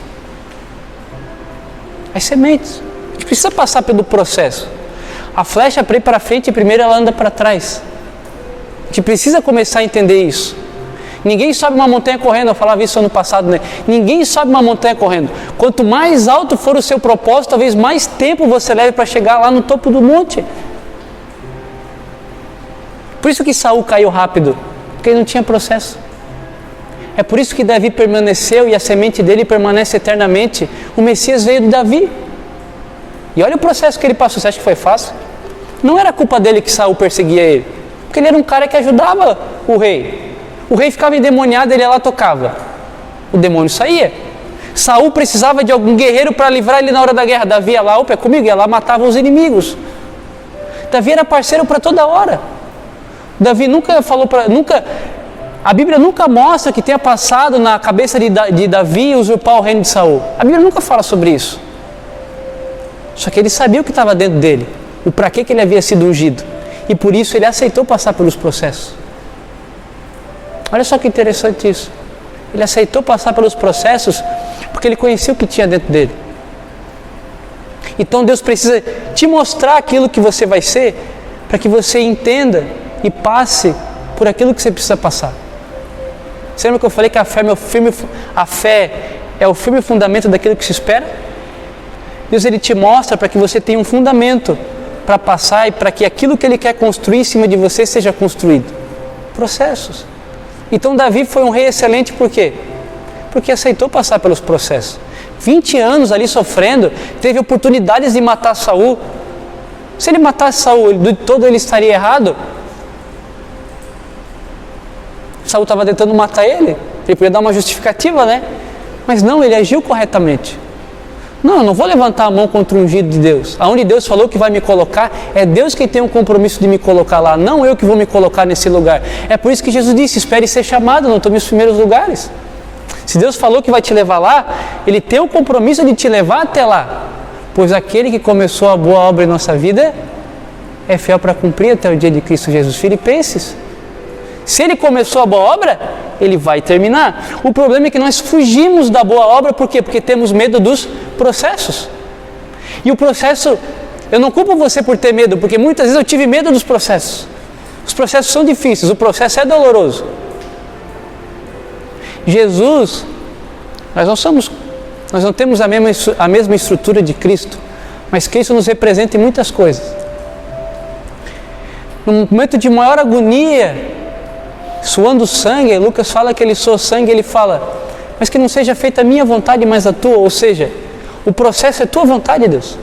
As sementes. A gente precisa passar pelo processo. A flecha para ir para frente, primeiro ela anda para trás. A gente precisa começar a entender isso. Ninguém sobe uma montanha correndo, eu falava isso ano passado, né? Ninguém sobe uma montanha correndo. Quanto mais alto for o seu propósito, talvez mais tempo você leve para chegar lá no topo do monte. Por isso que Saul caiu rápido, porque ele não tinha processo. É por isso que Davi permaneceu e a semente dele permanece eternamente. O Messias veio de Davi. E olha o processo que ele passou. Você acha que foi fácil? Não era culpa dele que Saul perseguia ele, porque ele era um cara que ajudava o rei. O rei ficava endemoniado, ele ia lá tocava. O demônio saía. Saul precisava de algum guerreiro para livrar ele na hora da guerra. Davi ia lá, opa, é comigo, ia lá, matava os inimigos. Davi era parceiro para toda hora. Davi nunca falou para... A Bíblia nunca mostra que tenha passado na cabeça de Davi usurpar o reino de Saul. A Bíblia nunca fala sobre isso. Só que ele sabia o que estava dentro dele, o para que ele havia sido ungido. E por isso ele aceitou passar pelos processos. Olha só que interessante isso. Ele aceitou passar pelos processos porque ele conhecia o que tinha dentro dele. Então Deus precisa te mostrar aquilo que você vai ser para que você entenda e passe por aquilo que você precisa passar. Você lembra que eu falei que a fé é o firme fundamento daquilo que se espera? Deus, Ele te mostra para que você tenha um fundamento para passar e para que aquilo que Ele quer construir em cima de você seja construído. Processos. Então Davi foi um rei excelente por quê? Porque aceitou passar pelos processos. 20 anos ali sofrendo, teve oportunidades de matar Saul. Se ele matasse Saul, ele estaria errado. Saul estava tentando matar ele, ele podia dar uma justificativa, né? Mas não, ele agiu corretamente. Não, eu não vou levantar a mão contra o ungido de Deus. Aonde Deus falou que vai me colocar, é Deus quem tem o compromisso de me colocar lá, não eu que vou me colocar nesse lugar. É por isso que Jesus disse, espere ser chamado, não tome os primeiros lugares. Se Deus falou que vai te levar lá, Ele tem o compromisso de te levar até lá. Pois aquele que começou a boa obra em nossa vida é fiel para cumprir até o dia de Cristo Jesus. Filipenses. Se Ele começou a boa obra, Ele vai terminar. O problema é que nós fugimos da boa obra, por quê? Porque temos medo dos processos. E o processo, eu não culpo você por ter medo, porque muitas vezes eu tive medo dos processos. Os processos são difíceis, o processo é doloroso. Jesus, nós não temos a mesma estrutura de Cristo, mas Cristo nos representa em muitas coisas. No momento de maior agonia, suando sangue, Lucas fala que ele soa sangue, ele fala, mas que não seja feita a minha vontade, mas a tua, ou seja, o processo é tua vontade, Deus,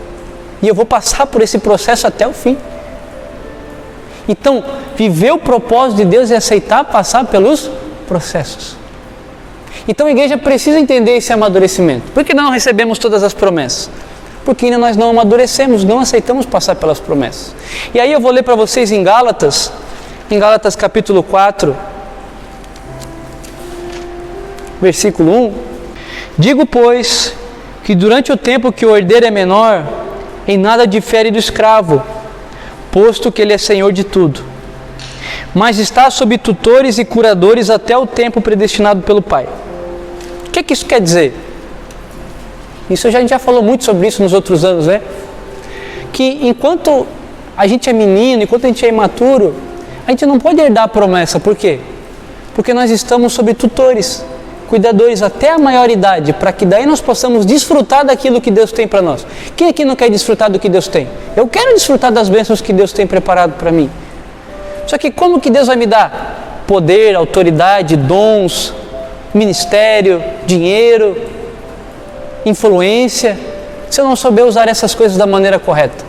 e eu vou passar por esse processo até o fim. Então, viver o propósito de Deus é aceitar passar pelos processos. Então a igreja precisa entender esse amadurecimento. Por que não recebemos todas as promessas? Porque ainda nós não amadurecemos, não aceitamos passar pelas promessas. E aí eu vou ler para vocês em Gálatas capítulo 4, versículo 1. Digo, pois, que durante o tempo que o herdeiro é menor, em nada difere do escravo, posto que ele é senhor de tudo, mas está sob tutores e curadores até o tempo predestinado pelo Pai. O que isso quer dizer? A gente já falou muito sobre isso nos outros anos, né? Que enquanto a gente é menino, enquanto a gente é imaturo, a gente não pode herdar a promessa. Por quê? Porque nós estamos sob tutores, cuidadores até a maioridade, para que daí nós possamos desfrutar daquilo que Deus tem para nós. Quem aqui não quer desfrutar do que Deus tem? Eu quero desfrutar das bênçãos que Deus tem preparado para mim. Só que como que Deus vai me dar? Poder, autoridade, dons, ministério, dinheiro, influência, se eu não souber usar essas coisas da maneira correta.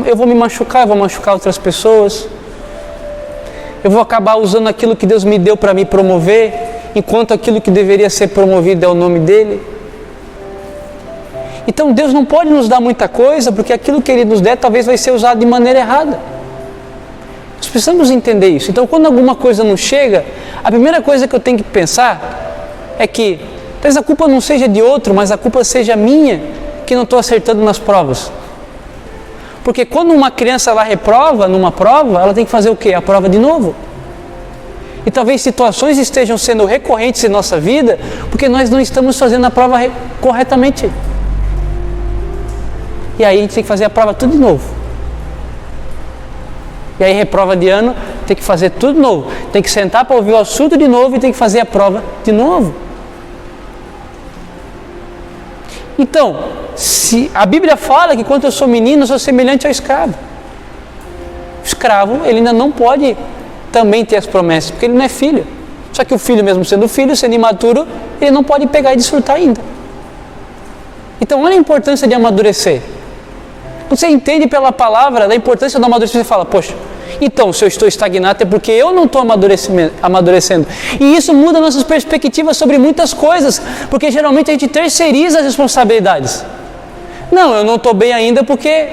Eu vou me machucar, eu vou machucar outras pessoas, eu vou acabar usando aquilo que Deus me deu para me promover, enquanto aquilo que deveria ser promovido é o nome dEle. Então Deus não pode nos dar muita coisa, porque aquilo que Ele nos der talvez vai ser usado de maneira errada. Nós precisamos entender isso. Então quando alguma coisa não chega, a primeira coisa que eu tenho que pensar é que talvez a culpa não seja de outro, mas a culpa seja minha, que não estou acertando nas provas. Porque quando uma criança ela reprova numa prova, ela tem que fazer o quê? A prova de novo. E talvez situações estejam sendo recorrentes em nossa vida, porque nós não estamos fazendo a prova corretamente. E aí a gente tem que fazer a prova tudo de novo. E aí reprova de ano, tem que fazer tudo de novo. Tem que sentar para ouvir o assunto de novo e tem que fazer a prova de novo. Então, se a Bíblia fala que quando eu sou menino, eu sou semelhante ao escravo. O escravo, ele ainda não pode também ter as promessas, porque ele não é filho. Só que o filho, mesmo sendo filho, sendo imaturo, ele não pode pegar e desfrutar ainda. Então, olha a importância de amadurecer. Você entende pela palavra da importância do amadurecimento e fala, poxa, então se eu estou estagnado é porque eu não estou amadurecendo. E isso muda nossas perspectivas sobre muitas coisas, porque geralmente a gente terceiriza as responsabilidades. Não, eu não estou bem ainda porque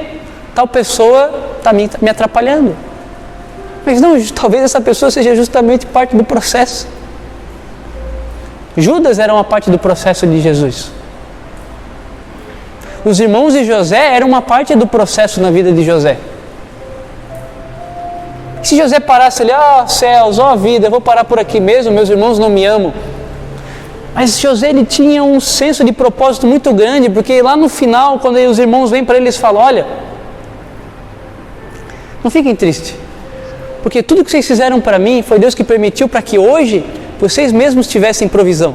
tal pessoa está me atrapalhando. Mas não, talvez essa pessoa seja justamente parte do processo. Judas era uma parte do processo de Jesus. Os irmãos de José eram uma parte do processo na vida de José. Se José parasse ali, céus, vida, eu vou parar por aqui mesmo, meus irmãos não me amam. Mas José, ele tinha um senso de propósito muito grande, porque lá no final, quando os irmãos vêm para ele, eles falam, olha, não fiquem tristes, Porque tudo que vocês fizeram para mim foi Deus que permitiu para que hoje vocês mesmos tivessem provisão.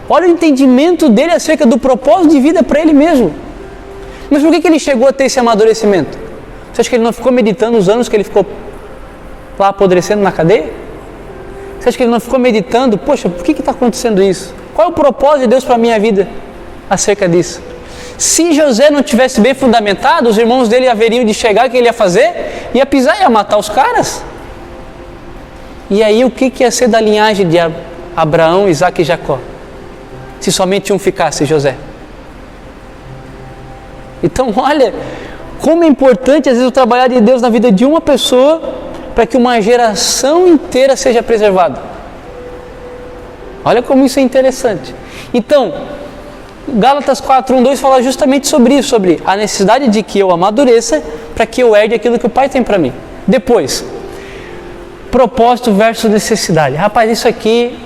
Olha o entendimento dele acerca do propósito de vida para ele mesmo. Mas por que ele chegou a ter esse amadurecimento? Você acha que ele não ficou meditando os anos que ele ficou lá apodrecendo na cadeia? Você acha que ele não ficou meditando, poxa, por que está acontecendo isso? Qual é o propósito de Deus para a minha vida acerca disso? Se José não tivesse bem fundamentado, os irmãos dele haveriam de chegar, o que ele ia fazer? Ia pisar, ia matar os caras. E aí o que ia ser da linhagem de Abraão, Isaac e Jacó? Se somente um ficasse, José. Então olha, como é importante às vezes o trabalhar de Deus na vida de uma pessoa para que uma geração inteira seja preservada. Olha como isso é interessante. Então, Gálatas 4:1-2 fala justamente sobre isso, sobre a necessidade de que eu amadureça para que eu herde aquilo que o Pai tem para mim. Depois, propósito versus necessidade. Rapaz, isso aqui,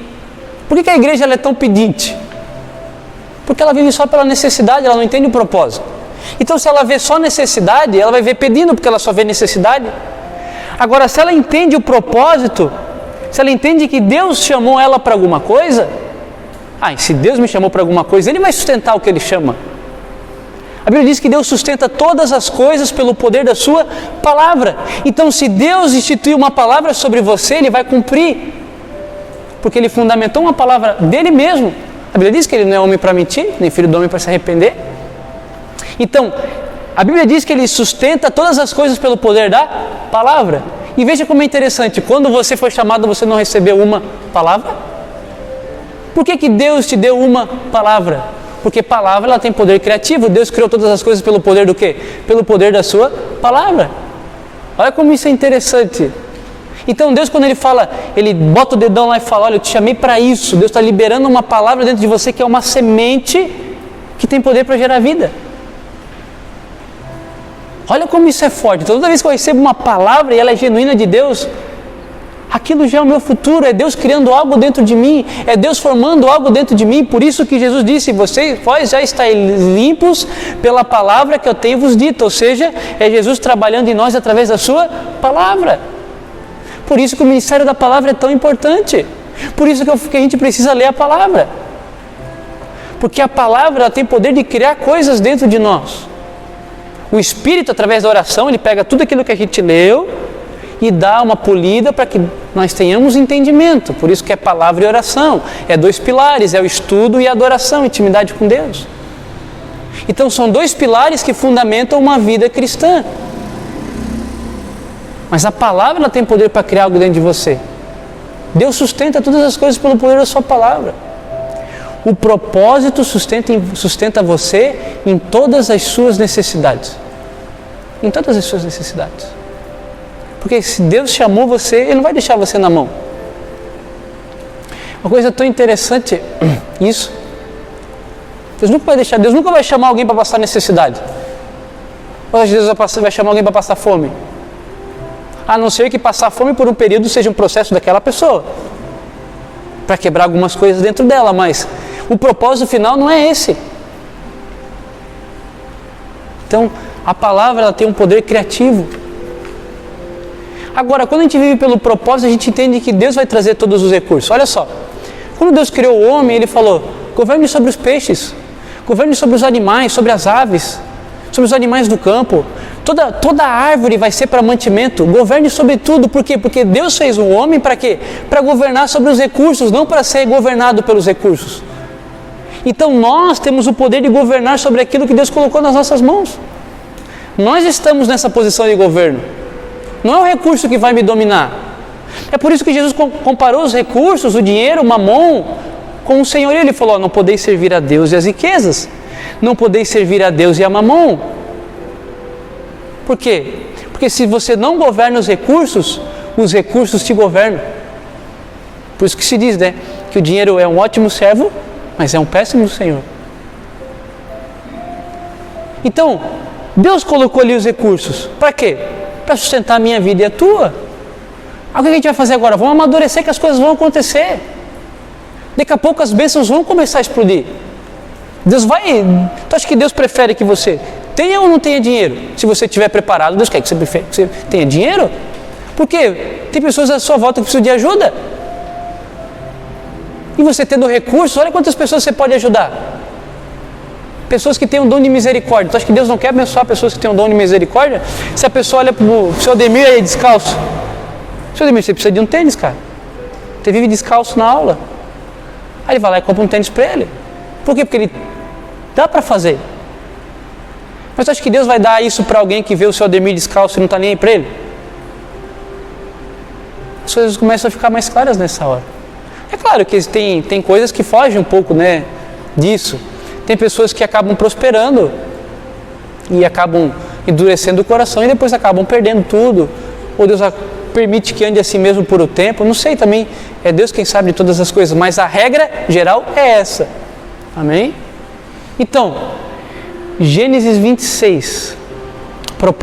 por que a igreja ela é tão pedinte? Porque ela vive só pela necessidade, ela não entende o propósito. Então, se ela vê só necessidade, ela vai ver pedindo, porque ela só vê necessidade. Agora, se ela entende o propósito, se ela entende que Deus chamou ela para alguma coisa, se Deus me chamou para alguma coisa, Ele vai sustentar o que Ele chama. A Bíblia diz que Deus sustenta todas as coisas pelo poder da sua palavra. Então, se Deus instituiu uma palavra sobre você, Ele vai cumprir, porque Ele fundamentou uma palavra dEle mesmo. A Bíblia diz que Ele não é homem para mentir, nem filho do homem para se arrepender. Então, a Bíblia diz que Ele sustenta todas as coisas pelo poder da palavra. E veja como é interessante, quando você foi chamado, você não recebeu uma palavra? Por que Deus te deu uma palavra? Porque palavra ela tem poder criativo. Deus criou todas as coisas pelo poder do quê? Pelo poder da sua palavra. Olha como isso é interessante. Então Deus, quando Ele fala, Ele bota o dedão lá e fala, olha, eu te chamei para isso. Deus está liberando uma palavra dentro de você que é uma semente que tem poder para gerar vida. Olha como isso é forte. Toda vez que eu recebo uma palavra e ela é genuína de Deus, aquilo já é o meu futuro, é Deus criando algo dentro de mim, é Deus formando algo dentro de mim. Por isso que Jesus disse, vós já estáis limpos pela palavra que eu tenho vos dito. Ou seja, é Jesus trabalhando em nós através da sua palavra. Por isso que o ministério da palavra é tão importante. Por isso que a gente precisa ler a palavra. Porque a palavra ela tem poder de criar coisas dentro de nós. O Espírito, através da oração, ele pega tudo aquilo que a gente leu e dá uma polida para que nós tenhamos entendimento. Por isso que é palavra e oração. É 2 pilares, é o estudo e a adoração, intimidade com Deus. Então são 2 pilares que fundamentam uma vida cristã. Mas a palavra ela tem poder para criar algo dentro de você. Deus sustenta todas as coisas pelo poder da sua palavra. O propósito sustenta você em todas as suas necessidades. Em todas as suas necessidades. Porque se Deus chamou você, Ele não vai deixar você na mão. Uma coisa tão interessante, isso. Deus nunca vai chamar alguém para passar necessidade. Ou Deus vai chamar alguém para passar fome. A não ser que passar fome por um período seja um processo daquela pessoa. Para quebrar algumas coisas dentro dela, mas o propósito final não é esse. Então, a palavra ela tem um poder criativo. Agora, quando a gente vive pelo propósito, a gente entende que Deus vai trazer todos os recursos. Olha só, quando Deus criou o homem, Ele falou, governe sobre os peixes, governe sobre os animais, sobre as aves, sobre os animais do campo. Toda árvore vai ser para mantimento, governe sobre tudo. Por quê? Porque Deus fez o homem para quê? Para governar sobre os recursos, não para ser governado pelos recursos. Então nós temos o poder de governar sobre aquilo que Deus colocou nas nossas mãos. Nós estamos nessa posição de governo. Não é o recurso que vai me dominar. É por isso que Jesus comparou os recursos, o dinheiro, o mamon, com o senhorio. Ele falou, não podeis servir a Deus e as riquezas. Não podeis servir a Deus e a mamon. Por quê? Porque se você não governa os recursos te governam. Por isso que se diz, né? Que o dinheiro é um ótimo servo, mas é um péssimo senhor. Então, Deus colocou ali os recursos. Para quê? Para sustentar a minha vida e a tua. O que a gente vai fazer agora? Vamos amadurecer que as coisas vão acontecer. Daqui a pouco as bênçãos vão começar a explodir. Tu acha que Deus prefere que você tenha ou não tenha dinheiro? Se você estiver preparado, Deus quer que você tenha dinheiro. Por quê? Tem pessoas à sua volta que precisam de ajuda. E você tendo recursos, olha quantas pessoas você pode ajudar. Pessoas que têm um dom de misericórdia. Tu acha que Deus não quer abençoar pessoas que têm um dom de misericórdia? Se a pessoa olha para o seu Ademir aí descalço. Seu Ademir, você precisa de um tênis, cara. Você vive descalço na aula. Aí ele vai lá e compra um tênis para ele. Por quê? Porque ele dá para fazer. Mas tu acha que Deus vai dar isso para alguém que vê o seu Ademir descalço e não está nem aí para ele? As coisas começam a ficar mais claras nessa hora. É claro que tem coisas que fogem um pouco, né, disso. Tem pessoas que acabam prosperando e acabam endurecendo o coração e depois acabam perdendo tudo. Ou Deus permite que ande assim mesmo por um tempo. Não sei também, é Deus quem sabe de todas as coisas, mas a regra geral é essa. Amém? Então, Gênesis 26. O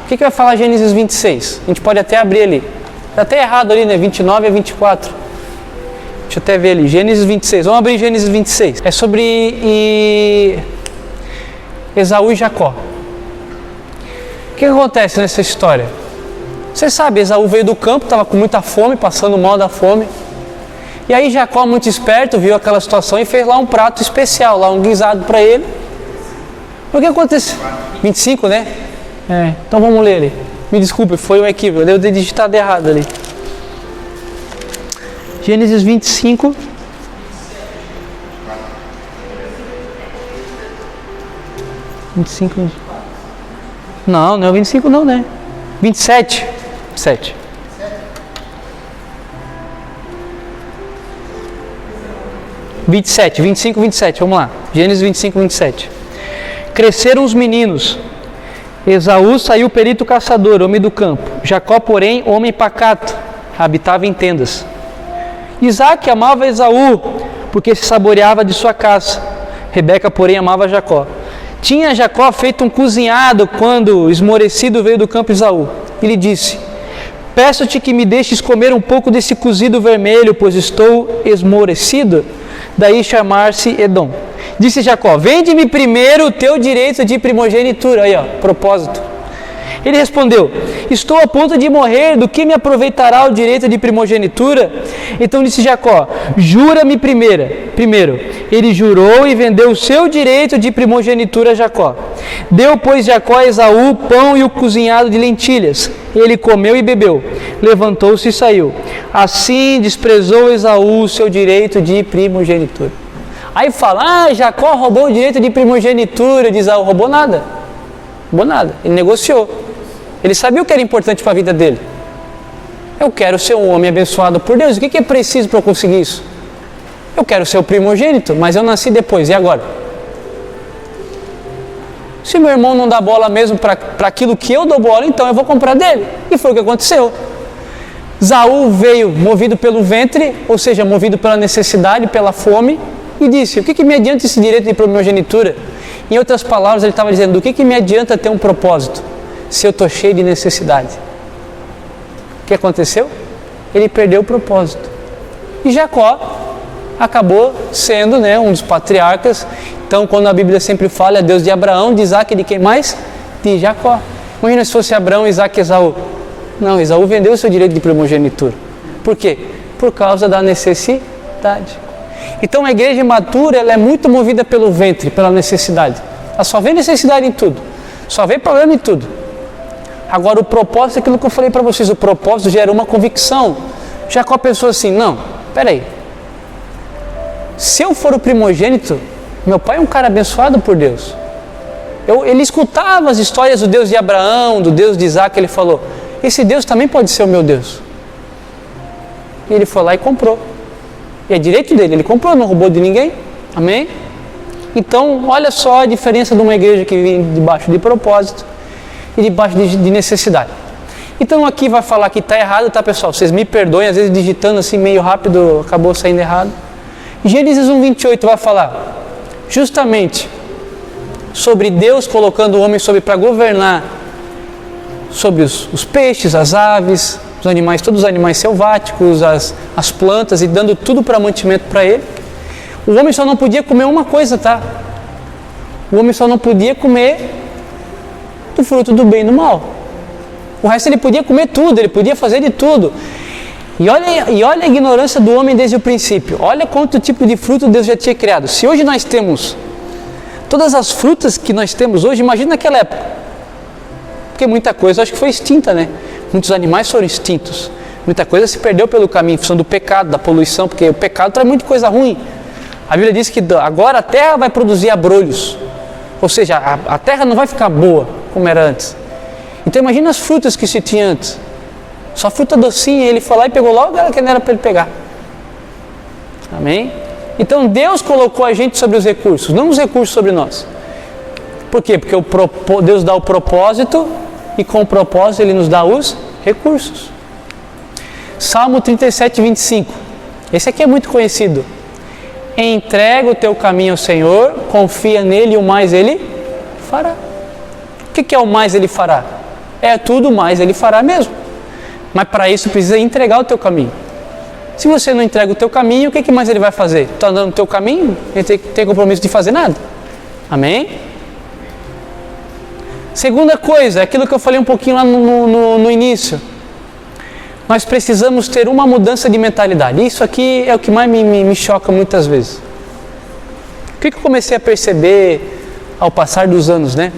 que vai falar Gênesis 26? A gente pode até abrir ali. Está até errado ali, né? 29 a 24. Deixa eu até ver ali. Gênesis 26. Vamos abrir Gênesis 26. É sobre Esaú e Jacó. O que acontece nessa história? Você sabe, Esaú veio do campo, estava com muita fome, passando mal da fome. E aí Jacó, muito esperto, viu aquela situação e fez lá um prato especial, lá um guisado para ele. O que aconteceu? 25, né? Então vamos ler ali. Me desculpe, foi um equívoco, eu devo ter digitado errado ali. Gênesis 25. Não é o 25 não, né? 27. 7. Vinte e sete, 25, 27, vamos lá. Gênesis 25, 27. Cresceram os meninos. Esaú saiu perito caçador, homem do campo. Jacó, porém, homem pacato, habitava em tendas. Isaque amava Esaú, porque se saboreava de sua caça. Rebeca, porém, amava Jacó. Tinha Jacó feito um cozinhado quando, esmorecido, veio do campo Esaú. E lhe disse: peço-te que me deixes comer um pouco desse cozido vermelho, pois estou esmorecido. Daí chamar-se Edom. Disse Jacó: vende-me primeiro o teu direito de primogenitura. Aí, ó, propósito. Ele respondeu: estou a ponto de morrer, do que me aproveitará o direito de primogenitura? Então disse Jacó: jura-me primeiro. Ele jurou e vendeu o seu direito de primogenitura a Jacó. Deu, pois, Jacó a Esaú o pão e o cozinhado de lentilhas. Ele comeu e bebeu. Levantou-se e saiu. Assim desprezou Esaú o seu direito de primogenitura. Aí fala: Jacó roubou o direito de primogenitura de Esaú. Roubou nada. Ele negociou. Ele sabia o que era importante para a vida dele. Eu quero ser um homem abençoado por Deus. O que é preciso para eu conseguir isso? Eu quero ser o primogênito, mas eu nasci depois. E agora? Se meu irmão não dá bola mesmo para aquilo que eu dou bola, então eu vou comprar dele. E foi o que aconteceu. Esaú veio movido pelo ventre, ou seja, movido pela necessidade, pela fome, e disse: o que me adianta esse direito de primogenitura? Em outras palavras, ele estava dizendo: do que me adianta ter um propósito se eu estou cheio de necessidade? O que aconteceu? Ele perdeu o propósito. E Jacó acabou sendo, né, um dos patriarcas. Então, quando a Bíblia sempre fala, é Deus de Abraão, de Isaac e de quem mais? De Jacó. Imagina se fosse Abraão, Isaac e Esaú. Não, Esaú vendeu o seu direito de primogenitura. Por quê? Por causa da necessidade. Então, a igreja imatura, ela é muito movida pelo ventre, pela necessidade. Ela só vê necessidade em tudo. Só vê problema em tudo. Agora, o propósito é aquilo que eu falei para vocês. O propósito gera uma convicção. Jacó pensou assim: não, peraí. Se eu for o primogênito, meu pai é um cara abençoado por Deus. Ele escutava as histórias do Deus de Abraão, do Deus de Isaac. Ele falou: esse Deus também pode ser o meu Deus. E ele foi lá e comprou. E é direito dele, ele comprou, não roubou de ninguém. Amém? Então, olha só a diferença de uma igreja que vive debaixo de propósito e debaixo de necessidade. Então, aqui vai falar que está errado, tá, pessoal? Vocês me perdoem, às vezes digitando assim meio rápido, acabou saindo errado. Gênesis 1:28 vai falar justamente sobre Deus colocando o homem para governar sobre os peixes, as aves, os animais, todos os animais selváticos, as plantas, e dando tudo para mantimento para ele. O homem só não podia comer uma coisa, tá? O homem só não podia comer do fruto do bem e do mal. O resto ele podia comer tudo, ele podia fazer de tudo. E olha a ignorância do homem desde o princípio. Olha quanto tipo de fruto Deus já tinha criado. Se hoje nós temos todas as frutas que nós temos hoje, imagina naquela época. Porque muita coisa acho que foi extinta, né? Muitos animais foram extintos. Muita coisa se perdeu pelo caminho, em função do pecado, da poluição, porque o pecado traz muita coisa ruim. A Bíblia diz que agora a terra vai produzir abrolhos. Ou seja, a terra não vai ficar boa como era antes. Então imagina as frutas que se tinha antes. Só fruta docinha, ele foi lá e pegou logo aquela que não era para ele pegar. Amém? Então Deus colocou a gente sobre os recursos, não os recursos sobre nós. Por quê? Porque Deus dá o propósito e com o propósito Ele nos dá os recursos. Salmo 37, 25. Esse aqui é muito conhecido. Entrega o teu caminho ao Senhor, confia nele e o mais Ele fará. O que é o mais Ele fará? É tudo mais Ele fará mesmo. Mas para isso precisa entregar o teu caminho. Se você não entrega o teu caminho, o que mais Ele vai fazer? Está andando no teu caminho? Ele tem compromisso de fazer nada. Amém? Segunda coisa, aquilo que eu falei um pouquinho lá no início. Nós precisamos ter uma mudança de mentalidade. Isso aqui é o que mais me choca muitas vezes. O que eu comecei a perceber ao passar dos anos, né?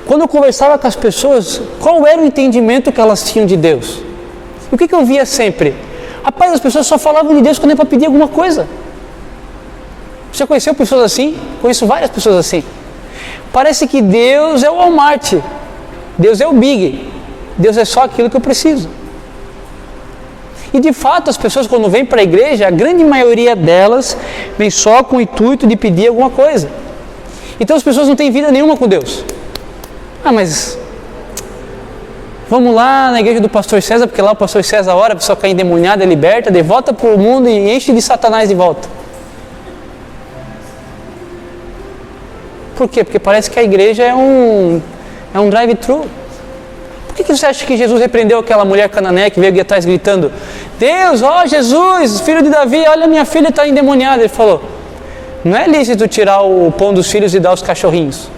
Quando eu conversava com as pessoas, qual era o entendimento que elas tinham de Deus? O que eu via sempre? Rapaz, as pessoas só falavam de Deus quando é para pedir alguma coisa. Você conheceu pessoas assim? Conheço várias pessoas assim. Parece que Deus é o Walmart, Deus é o Big, Deus é só aquilo que eu preciso. E de fato as pessoas quando vêm para a igreja, a grande maioria delas vem só com o intuito de pedir alguma coisa. Então as pessoas não têm vida nenhuma com Deus. Ah, mas vamos lá na igreja do pastor César, porque lá o pastor César ora, a pessoa cai endemoniada, é liberta, volta para o mundo e enche de Satanás de volta. Por quê? Porque parece que a igreja é um drive-thru. Por que você acha que Jesus repreendeu aquela mulher cananeia que veio aqui atrás gritando: Deus, ó Jesus, filho de Davi, olha minha filha está endemoniada? Ele falou: não é lícito tirar o pão dos filhos e dar aos cachorrinhos.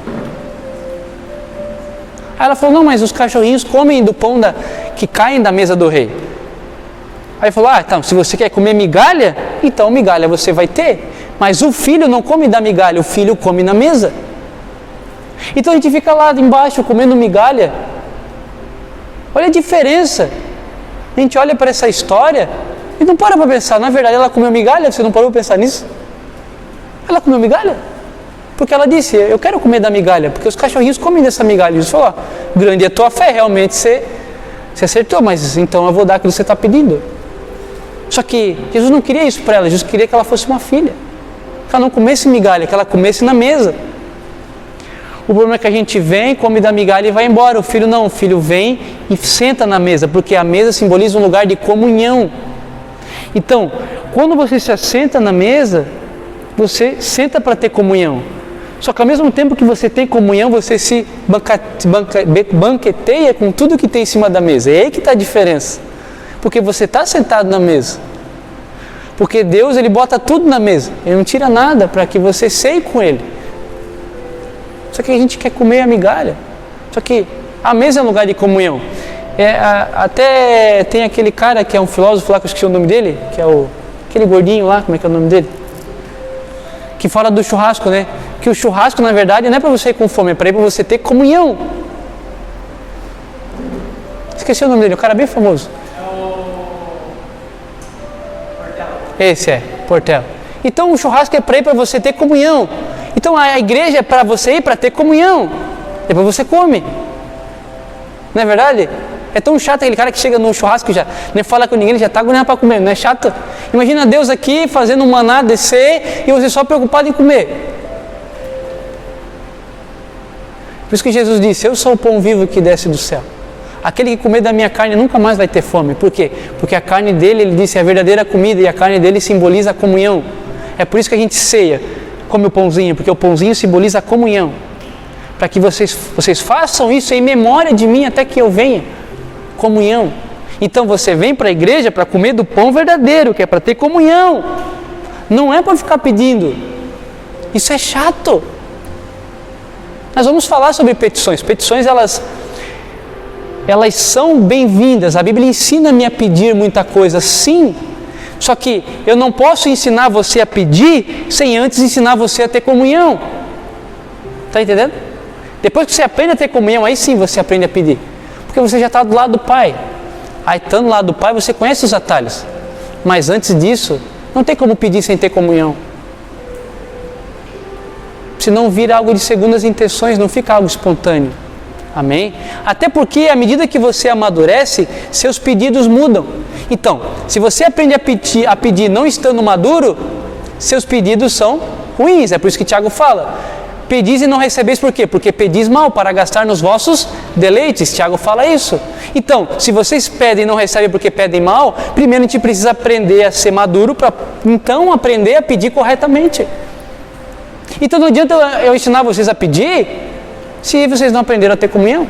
Aí ela falou: não, mas os cachorrinhos comem do pão que caem da mesa do rei. Aí ele falou: ah, então, se você quer comer migalha, então migalha você vai ter. Mas o filho não come da migalha, o filho come na mesa. Então a gente fica lá embaixo comendo migalha. Olha a diferença. A gente olha para essa história e não para pensar, na verdade ela comeu migalha, você não parou para pensar nisso? Ela comeu migalha? Porque ela disse: eu quero comer da migalha, porque os cachorrinhos comem dessa migalha. Jesus falou: grande é a tua fé, realmente você acertou, mas então eu vou dar aquilo que você está pedindo. Só que Jesus não queria isso para ela, Jesus queria que ela fosse uma filha, que ela não comesse migalha, que ela comesse na mesa. O problema é que a gente vem, come da migalha e vai embora. O filho não, o filho vem e senta na mesa, porque a mesa simboliza um lugar de comunhão. Então, quando você se assenta na mesa, você senta para ter comunhão. Só que ao mesmo tempo que você tem comunhão, você se banqueteia com tudo que tem em cima da mesa. É aí que está a diferença. Porque você está sentado na mesa. Porque Deus, Ele bota tudo na mesa. Ele não tira nada para que você ceie com Ele. Só que a gente quer comer a migalha. Só que a mesa é um lugar de comunhão. Até tem aquele cara que é um filósofo lá, que eu esqueci o nome dele, que é aquele gordinho lá, como é que é o nome dele? Que fala do churrasco, né? Que o churrasco, na verdade, não é para você ir com fome, é para você ter comunhão. Esqueci o nome dele, o cara bem famoso. Esse é, Portela. Então o churrasco é para ir para você ter comunhão. Então a igreja é para você ir para ter comunhão. Depois você come. Não é verdade? É tão chato aquele cara que chega no churrasco e já nem fala com ninguém, ele já está agoniado para comer. Não é chato? Imagina Deus aqui fazendo um maná descer e você só preocupado em comer. Por isso que Jesus disse: eu sou o pão vivo que desce do céu. Aquele que comer da minha carne nunca mais vai ter fome. Por quê? Porque a carne dele, ele disse, é a verdadeira comida, e a carne dele simboliza a comunhão. É por isso que a gente ceia, come o pãozinho, porque o pãozinho simboliza a comunhão. Para que vocês façam isso em memória de mim até que eu venha. Comunhão. Então você vem para a igreja para comer do pão verdadeiro, que é para ter comunhão. Não é para ficar pedindo. Isso é chato. Nós vamos falar sobre petições. Petições, elas elas são bem-vindas. A Bíblia ensina-me a pedir muita coisa, sim. Só que eu não posso ensinar você a pedir sem antes ensinar você a ter comunhão. Está entendendo? Depois que você aprende a ter comunhão, aí sim você aprende a pedir. Porque você já está do lado do Pai. Aí estando do lado do Pai, você conhece os atalhos. Mas antes disso, não tem como pedir sem ter comunhão. Se não vira algo de segundas intenções, não fica algo espontâneo. Amém? Até porque, à medida que você amadurece, seus pedidos mudam. Então, se você aprende a pedir não estando maduro, seus pedidos são ruins. É por isso que Tiago fala: pedis e não recebeis por quê? Porque pedis mal para gastar nos vossos deleites. Tiago fala isso. Então, se vocês pedem e não recebem porque pedem mal, primeiro a gente precisa aprender a ser maduro para então aprender a pedir corretamente. Então não adianta eu ensinar vocês a pedir se vocês não aprenderam a ter comunhão.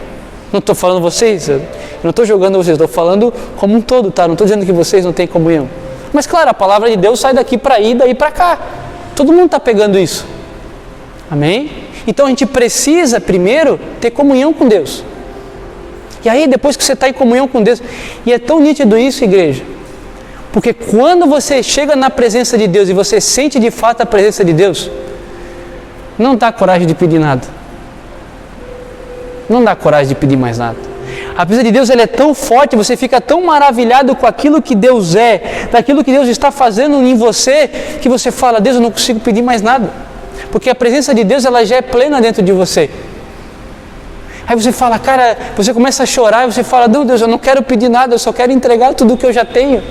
Não estou falando vocês, eu não estou jogando vocês, estou falando como um todo, tá? Não estou dizendo que vocês não têm comunhão. Mas claro, a palavra de Deus sai daqui para ir, daí para cá. Todo mundo está pegando isso. Amém? Então a gente precisa primeiro ter comunhão com Deus. E aí depois que você está em comunhão com Deus, e é tão nítido isso, igreja, porque quando você chega na presença de Deus e você sente de fato a presença de Deus, não dá coragem de pedir nada. Não dá coragem de pedir mais nada. A presença de Deus ela é tão forte, você fica tão maravilhado com aquilo que Deus é, daquilo que Deus está fazendo em você, que você fala: Deus, eu não consigo pedir mais nada. Porque a presença de Deus ela já é plena dentro de você. Aí você fala, cara, você começa a chorar e você fala: não, Deus, eu não quero pedir nada, eu só quero entregar tudo o que eu já tenho.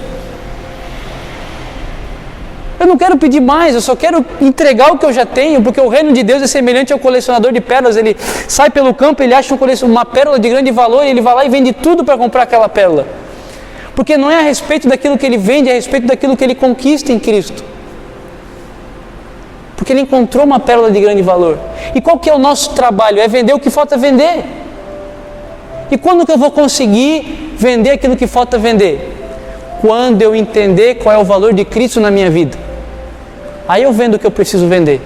Eu não quero pedir mais, eu só quero entregar o que eu já tenho, porque o reino de Deus é semelhante ao colecionador de pérolas. Ele sai pelo campo, ele acha uma pérola de grande valor e ele vai lá e vende tudo para comprar aquela pérola. Porque não é a respeito daquilo que ele vende, é a respeito daquilo que ele conquista em Cristo. Porque ele encontrou uma pérola de grande valor. E qual que é o nosso trabalho? É vender o que falta vender. E quando que eu vou conseguir vender aquilo que falta vender? Quando eu entender qual é o valor de Cristo na minha vida. Aí eu vendo o que eu preciso vender.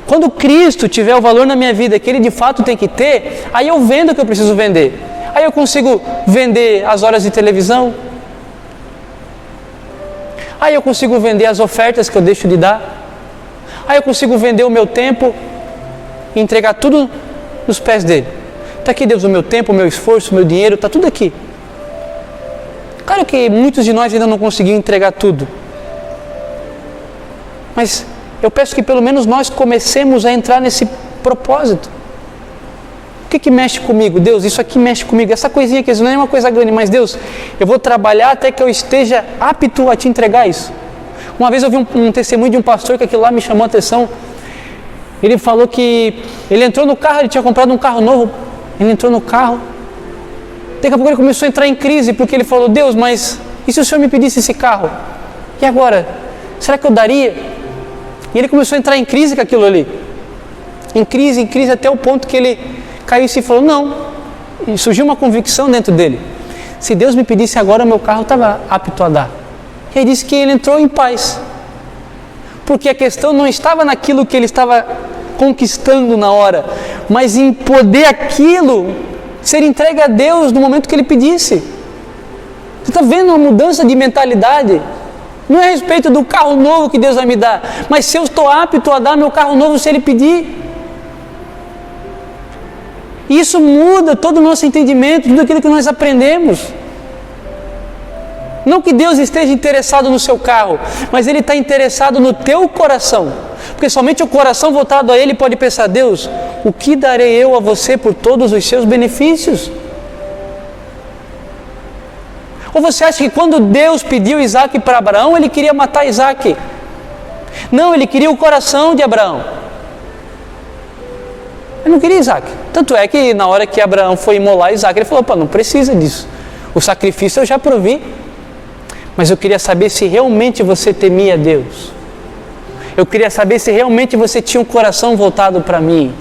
Quando Cristo tiver o valor na minha vida que Ele de fato tem que ter, aí eu vendo o que eu preciso vender. Aí eu consigo vender as horas de televisão. Aí eu consigo vender as ofertas que eu deixo de dar. Aí eu consigo vender o meu tempo e entregar tudo nos pés dele. Está aqui, Deus, o meu tempo, o meu esforço, o meu dinheiro, está tudo aqui. Claro que muitos de nós ainda não conseguiram entregar tudo. Mas eu peço que pelo menos nós comecemos a entrar nesse propósito. O que mexe comigo? Deus, isso aqui mexe comigo. Essa coisinha aqui, isso não é uma coisa grande, mas Deus, eu vou trabalhar até que eu esteja apto a te entregar isso. Uma vez eu vi um testemunho de um pastor que aquilo lá me chamou a atenção. Ele falou que ele entrou no carro, ele tinha comprado um carro novo. Ele entrou no carro. Daqui a pouco ele começou a entrar em crise, porque ele falou: Deus, mas e se o Senhor me pedisse esse carro? E agora? Será que eu daria? E ele começou a entrar em crise com aquilo ali. Em crise, até o ponto que ele caiu e falou: não. E surgiu uma convicção dentro dele. Se Deus me pedisse agora, meu carro estava apto a dar. E aí disse que ele entrou em paz. Porque a questão não estava naquilo que ele estava conquistando na hora, mas em poder aquilo ser entregue a Deus no momento que Ele pedisse. Você está vendo uma mudança de mentalidade? Não é a respeito do carro novo que Deus vai me dar, mas se eu estou apto a dar meu carro novo se Ele pedir. Isso muda todo o nosso entendimento, tudo aquilo que nós aprendemos. Não que Deus esteja interessado no seu carro, mas Ele está interessado no teu coração. Porque somente o coração voltado a Ele pode pensar: Deus, o que darei eu a você por todos os seus benefícios? Ou você acha que quando Deus pediu Isaac para Abraão, Ele queria matar Isaac? Não, Ele queria o coração de Abraão. Ele não queria Isaac. Tanto é que na hora que Abraão foi imolar Isaac, ele falou: não precisa disso. O sacrifício eu já provi. Mas eu queria saber se realmente você temia Deus. Eu queria saber se realmente você tinha um coração voltado para mim.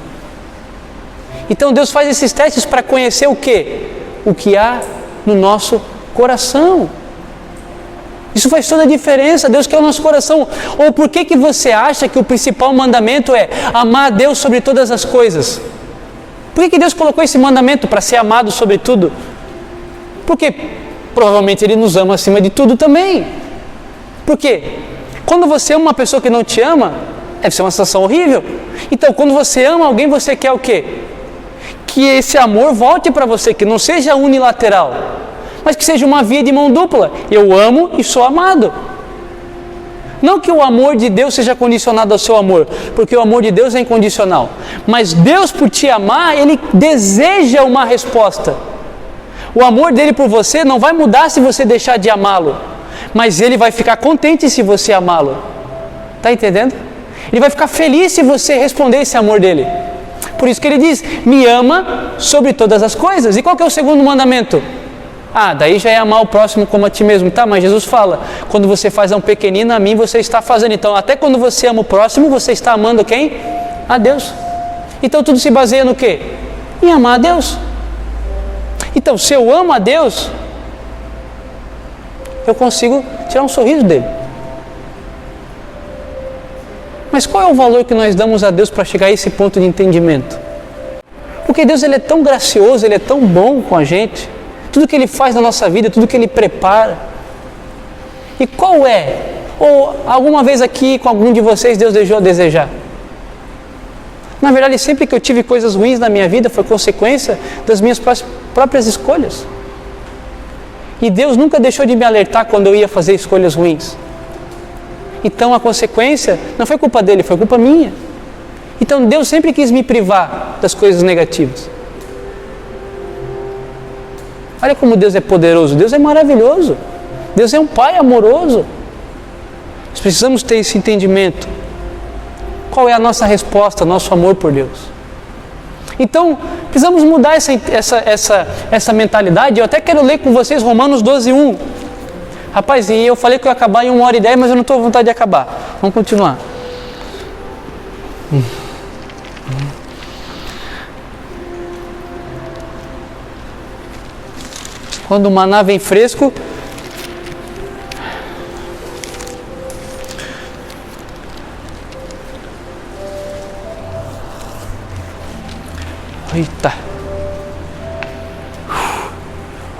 Então Deus faz esses testes para conhecer o quê? O que há no nosso coração. Isso faz toda a diferença. Deus quer o nosso coração. Ou por que você acha que o principal mandamento é amar a Deus sobre todas as coisas? Por que Deus colocou esse mandamento para ser amado sobre tudo? Porque provavelmente Ele nos ama acima de tudo também. Por quê? Quando você ama uma pessoa que não te ama, deve ser uma sensação horrível. Então, quando você ama alguém, você quer o quê? Que esse amor volte para você, que não seja unilateral, mas que seja uma via de mão dupla. Eu amo e sou amado. Não que o amor de Deus seja condicionado ao seu amor, porque o amor de Deus é incondicional. Mas Deus, por te amar, Ele deseja uma resposta. O amor dele por você não vai mudar se você deixar de amá-lo, mas Ele vai ficar contente se você amá-lo. Está entendendo? Ele vai ficar feliz se você responder esse amor dele. Por isso que Ele diz, me ama sobre todas as coisas. E qual que é o segundo mandamento? Daí já é amar o próximo como a ti mesmo. Tá, mas Jesus fala, quando você faz a um pequenino, a mim você está fazendo. Então, até quando você ama o próximo, você está amando quem? A Deus. Então, tudo se baseia no quê? Em amar a Deus. Então, se eu amo a Deus, eu consigo tirar um sorriso dele. Mas qual é o valor que nós damos a Deus para chegar a esse ponto de entendimento? Porque Deus, Ele é tão gracioso, Ele é tão bom com a gente. Tudo que Ele faz na nossa vida, tudo que Ele prepara. E qual é? Ou alguma vez aqui com algum de vocês Deus deixou a desejar? Na verdade, sempre que eu tive coisas ruins na minha vida foi consequência das minhas próprias escolhas. E Deus nunca deixou de me alertar quando eu ia fazer escolhas ruins. Então a consequência não foi culpa dele, foi culpa minha. Então Deus sempre quis me privar das coisas negativas. Olha como Deus é poderoso, Deus é maravilhoso, Deus é um Pai amoroso. Nós precisamos ter esse entendimento. Qual é a nossa resposta, nosso amor por Deus? Então, precisamos mudar essa mentalidade. Eu até quero ler com vocês Romanos 12:1. Rapaz, e eu falei que eu ia acabar em 1h10, mas eu não estou com vontade de acabar. Vamos continuar. Quando o maná vem fresco, eita.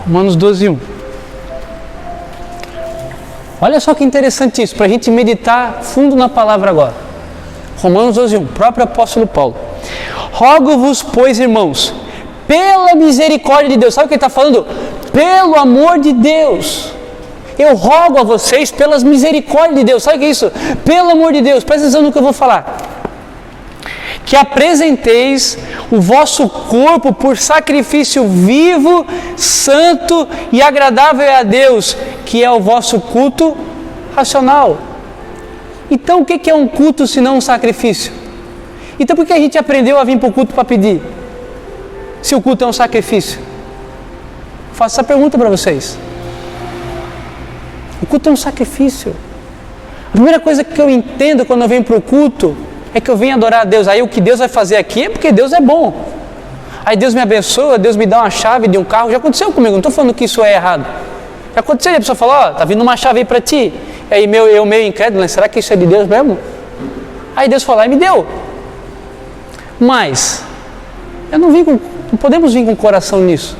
Romanos 12:1. Olha só que interessante isso, para a gente meditar fundo na palavra agora. Romanos 12:1, próprio apóstolo Paulo. Rogo-vos, pois, irmãos, pela misericórdia de Deus. Sabe o que ele está falando? Pelo amor de Deus. Eu rogo a vocês pelas misericórdias de Deus. Sabe o que é isso? Pelo amor de Deus, presta atenção no que eu vou falar. Que apresenteis o vosso corpo por sacrifício vivo, santo e agradável a Deus, que é o vosso culto racional. Então, o que é um culto se não um sacrifício? Então, por que a gente aprendeu a vir para o culto para pedir? Se o culto é um sacrifício? Faço essa pergunta para vocês. O culto é um sacrifício. A primeira coisa que eu entendo quando eu venho para o culto é que eu venho adorar a Deus. Aí o que Deus vai fazer aqui é porque Deus é bom. Aí Deus me abençoa, Deus me dá uma chave de um carro. Já aconteceu comigo, não estou falando que isso é errado. Já aconteceu, a pessoa fala, tá vindo uma chave aí para ti. E aí eu meio incrédulo, né? Será que isso é de Deus mesmo? Aí Deus falou e me deu. Mas, não podemos vir com o coração nisso.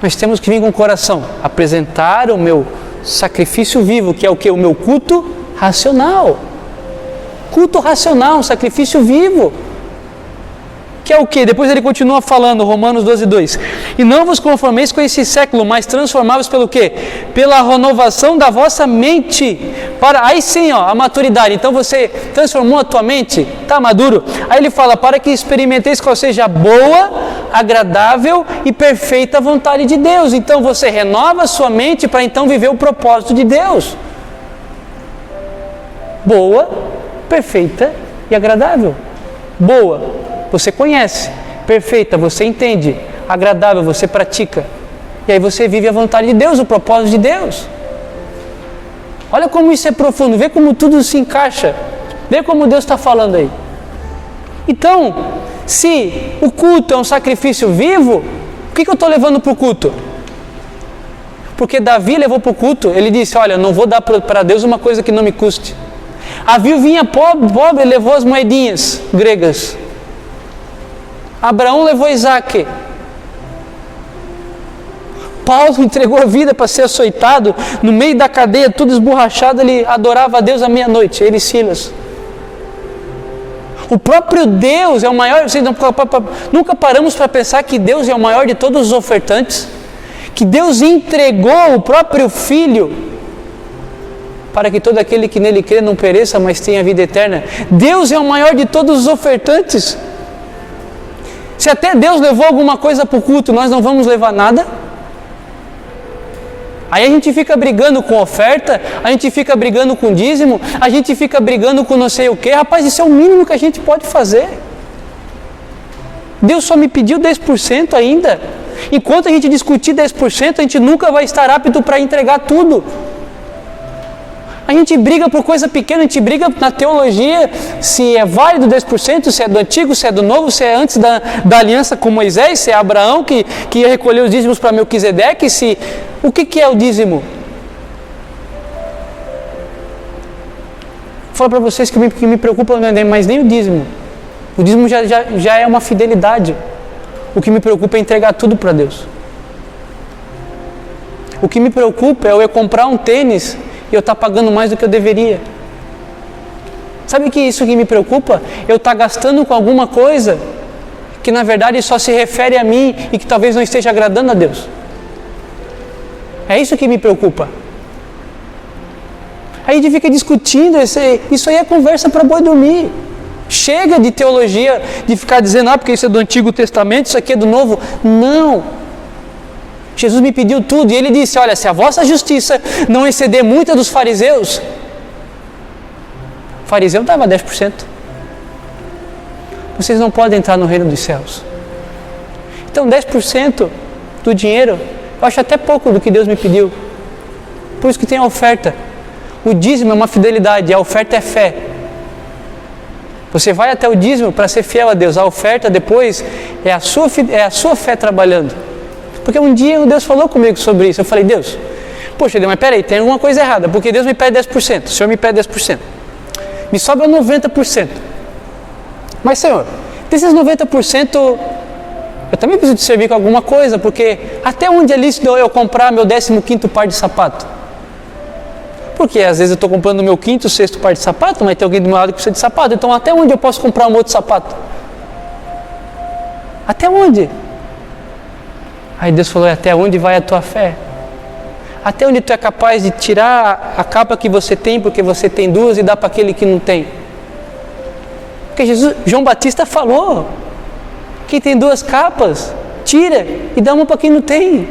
Nós temos que vir com o coração, apresentar o meu sacrifício vivo, que é o que? O meu culto racional. Culto racional, um sacrifício vivo. Que é o que? Depois ele continua falando, Romanos 12:2. E não vos conformeis com esse século, mas transformáveis pelo quê? Pela renovação da vossa mente. Aí sim, a maturidade. Então você transformou a tua mente, está maduro. Aí ele fala, para que experimenteis qual seja a boa, agradável e perfeita vontade de Deus. Então você renova a sua mente para então viver o propósito de Deus. Boa, perfeita e agradável. Boa, você conhece. Perfeita, você entende. Agradável, você pratica. E aí você vive a vontade de Deus, o propósito de Deus. Olha como isso é profundo, vê como tudo se encaixa. Vê como Deus está falando aí. Então, se o culto é um sacrifício vivo, o que eu estou levando para o culto? Porque Davi levou para o culto, ele disse, olha, não vou dar para Deus uma coisa que não me custe. A viuvinha pobre levou as moedinhas gregas. Abraão levou Isaac. Paulo entregou a vida para ser açoitado, no meio da cadeia, tudo esborrachado, ele adorava a Deus à meia-noite, ele e Silas. O próprio Deus é o maior. Nunca paramos para pensar que Deus é o maior de todos os ofertantes, que Deus entregou o próprio Filho para que todo aquele que nele crê não pereça, mas tenha vida eterna. Deus é o maior de todos os ofertantes. Se até Deus levou alguma coisa para o culto, nós não vamos levar nada? Aí a gente fica brigando com oferta, a gente fica brigando com dízimo, a gente fica brigando com não sei o quê. Rapaz, isso é o mínimo que a gente pode fazer. Deus só me pediu 10% ainda. Enquanto a gente discutir 10%, a gente nunca vai estar apto para entregar tudo. A gente briga por coisa pequena, a gente briga na teologia, se é válido 10%, se é do antigo, se é do novo, se é antes da aliança com Moisés, se é Abraão que ia recolher os dízimos para Melquisedeque, se... O que é o dízimo? Vou falar para vocês que me preocupa não é mais nem o dízimo. O dízimo já é uma fidelidade. O que me preocupa é entregar tudo para Deus. O que me preocupa é eu comprar um tênis e eu estar pagando mais do que eu deveria. Sabe que isso que me preocupa? Eu estar gastando com alguma coisa que na verdade só se refere a mim e que talvez não esteja agradando a Deus. É isso que me preocupa. Aí a gente fica discutindo, isso aí é conversa para boi dormir. Chega de teologia, de ficar dizendo, porque isso é do Antigo Testamento, isso aqui é do Novo. Não. Jesus me pediu tudo e Ele disse, olha, se a vossa justiça não exceder muita dos fariseus, o fariseu dava 10%. Vocês não podem entrar no reino dos céus. Então 10% do dinheiro, eu acho até pouco do que Deus me pediu. Por isso que tem a oferta. O dízimo é uma fidelidade, a oferta é fé. Você vai até o dízimo para ser fiel a Deus. A oferta depois é a sua fé trabalhando. Porque um dia Deus falou comigo sobre isso. Eu falei, Deus, poxa, mas peraí, tem alguma coisa errada. Porque Deus me pede 10%, o Senhor me pede 10%. Me sobra 90%. Mas Senhor, desses 90%... eu também preciso te servir com alguma coisa, porque até onde é lícito eu comprar meu 15º par de sapato? Porque às vezes eu estou comprando o meu 5º, 6º par de sapato, mas tem alguém do meu lado que precisa de sapato, então até onde eu posso comprar um outro sapato? Até onde? Aí Deus falou, até onde vai a tua fé? Até onde tu é capaz de tirar a capa que você tem, porque você tem duas, e dar para aquele que não tem? Porque João Batista falou, quem tem duas capas, tira e dá uma para quem não tem.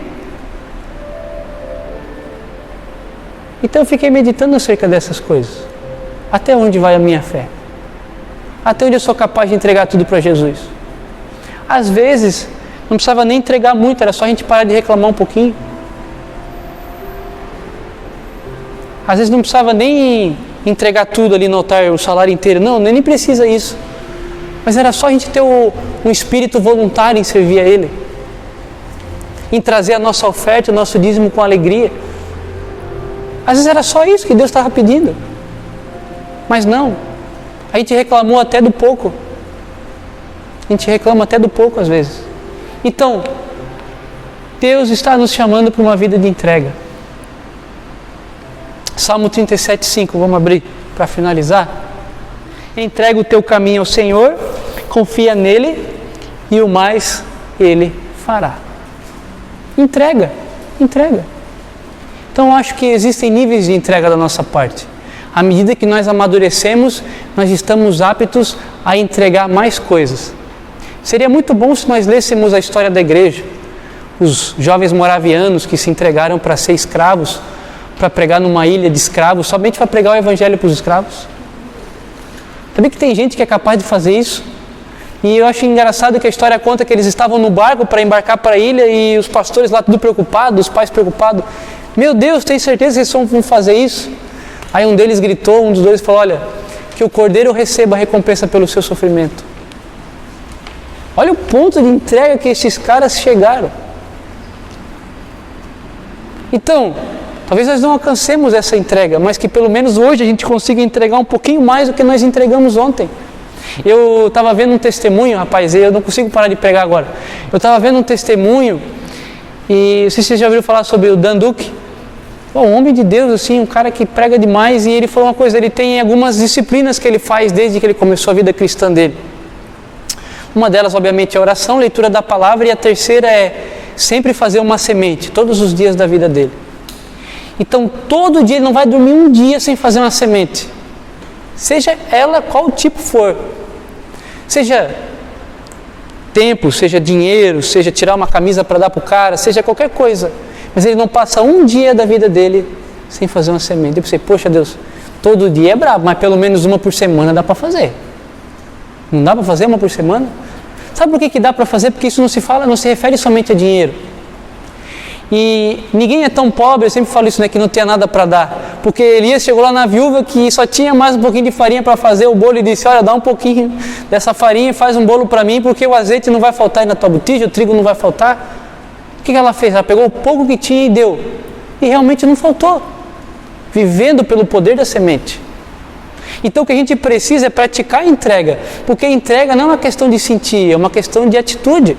Então eu fiquei meditando acerca dessas coisas. Até onde vai a minha fé? Até onde eu sou capaz de entregar tudo para Jesus? Às vezes, não precisava nem entregar muito, era só a gente parar de reclamar um pouquinho. Às vezes não precisava nem entregar tudo ali no altar, o salário inteiro. Não, nem precisa isso. Mas era só a gente ter um espírito voluntário em servir a Ele, em trazer a nossa oferta, o nosso dízimo com alegria. Às vezes era só isso que Deus estava pedindo. Mas não, a gente reclamou até do pouco. A gente reclama até do pouco às vezes. Então, Deus está nos chamando para uma vida de entrega. Salmo 37:5, vamos abrir para finalizar. Entrega o teu caminho ao Senhor, confia nele e o mais Ele fará. Entrega. Então eu acho que existem níveis de entrega da nossa parte. À medida que nós amadurecemos, nós estamos aptos a entregar mais coisas. Seria muito bom se nós lêssemos a história da igreja. Os jovens moravianos que se entregaram para ser escravos, para pregar numa ilha de escravos, somente para pregar o evangelho para os escravos. Sabia que tem gente que é capaz de fazer isso? E eu acho engraçado que a história conta que eles estavam no barco para embarcar para a ilha e os pastores lá tudo preocupados, os pais preocupados. Meu Deus, tem certeza que eles vão fazer isso? Aí um deles gritou, um dos dois falou, olha, que o cordeiro receba a recompensa pelo seu sofrimento. Olha o ponto de entrega que esses caras chegaram. Então, talvez nós não alcancemos essa entrega, mas que pelo menos hoje a gente consiga entregar um pouquinho mais do que nós entregamos ontem. Eu estava vendo um testemunho, rapaz, eu não consigo parar de pregar agora. Eu estava vendo um testemunho, e não sei se vocês já ouviram falar sobre o Dan Duque. Um homem de Deus, assim, um cara que prega demais, e ele falou uma coisa, ele tem algumas disciplinas que ele faz desde que ele começou a vida cristã dele. Uma delas, obviamente, é a oração, leitura da palavra, e a terceira é sempre fazer uma semente, todos os dias da vida dele. Então, todo dia ele não vai dormir um dia sem fazer uma semente. Seja ela qual tipo for. Seja tempo, seja dinheiro, seja tirar uma camisa para dar para o cara, seja qualquer coisa. Mas ele não passa um dia da vida dele sem fazer uma semente. Eu pensei, poxa Deus, todo dia é brabo, mas pelo menos uma por semana dá para fazer. Não dá para fazer uma por semana? Sabe por que dá para fazer? Porque isso não se refere somente a dinheiro. E ninguém é tão pobre, eu sempre falo isso, né, que não tinha nada para dar. Porque Elias chegou lá na viúva que só tinha mais um pouquinho de farinha para fazer o bolo e disse, olha, dá um pouquinho dessa farinha e faz um bolo para mim, porque o azeite não vai faltar aí na tua botija, o trigo não vai faltar. O que ela fez? Ela pegou o pouco que tinha e deu. E realmente não faltou. Vivendo pelo poder da semente. Então o que a gente precisa é praticar a entrega. Porque a entrega não é uma questão de sentir, é uma questão de atitude.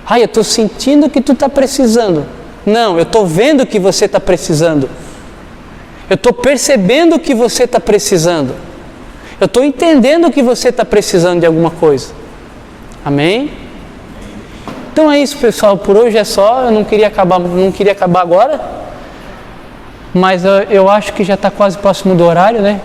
Eu estou sentindo que tu está precisando. Não, eu estou vendo que você está precisando. Eu estou percebendo que você está precisando. Eu estou entendendo que você está precisando de alguma coisa. Amém? Então é isso, pessoal. Por hoje é só. Eu não queria acabar agora. Mas eu acho que já está quase próximo do horário, né?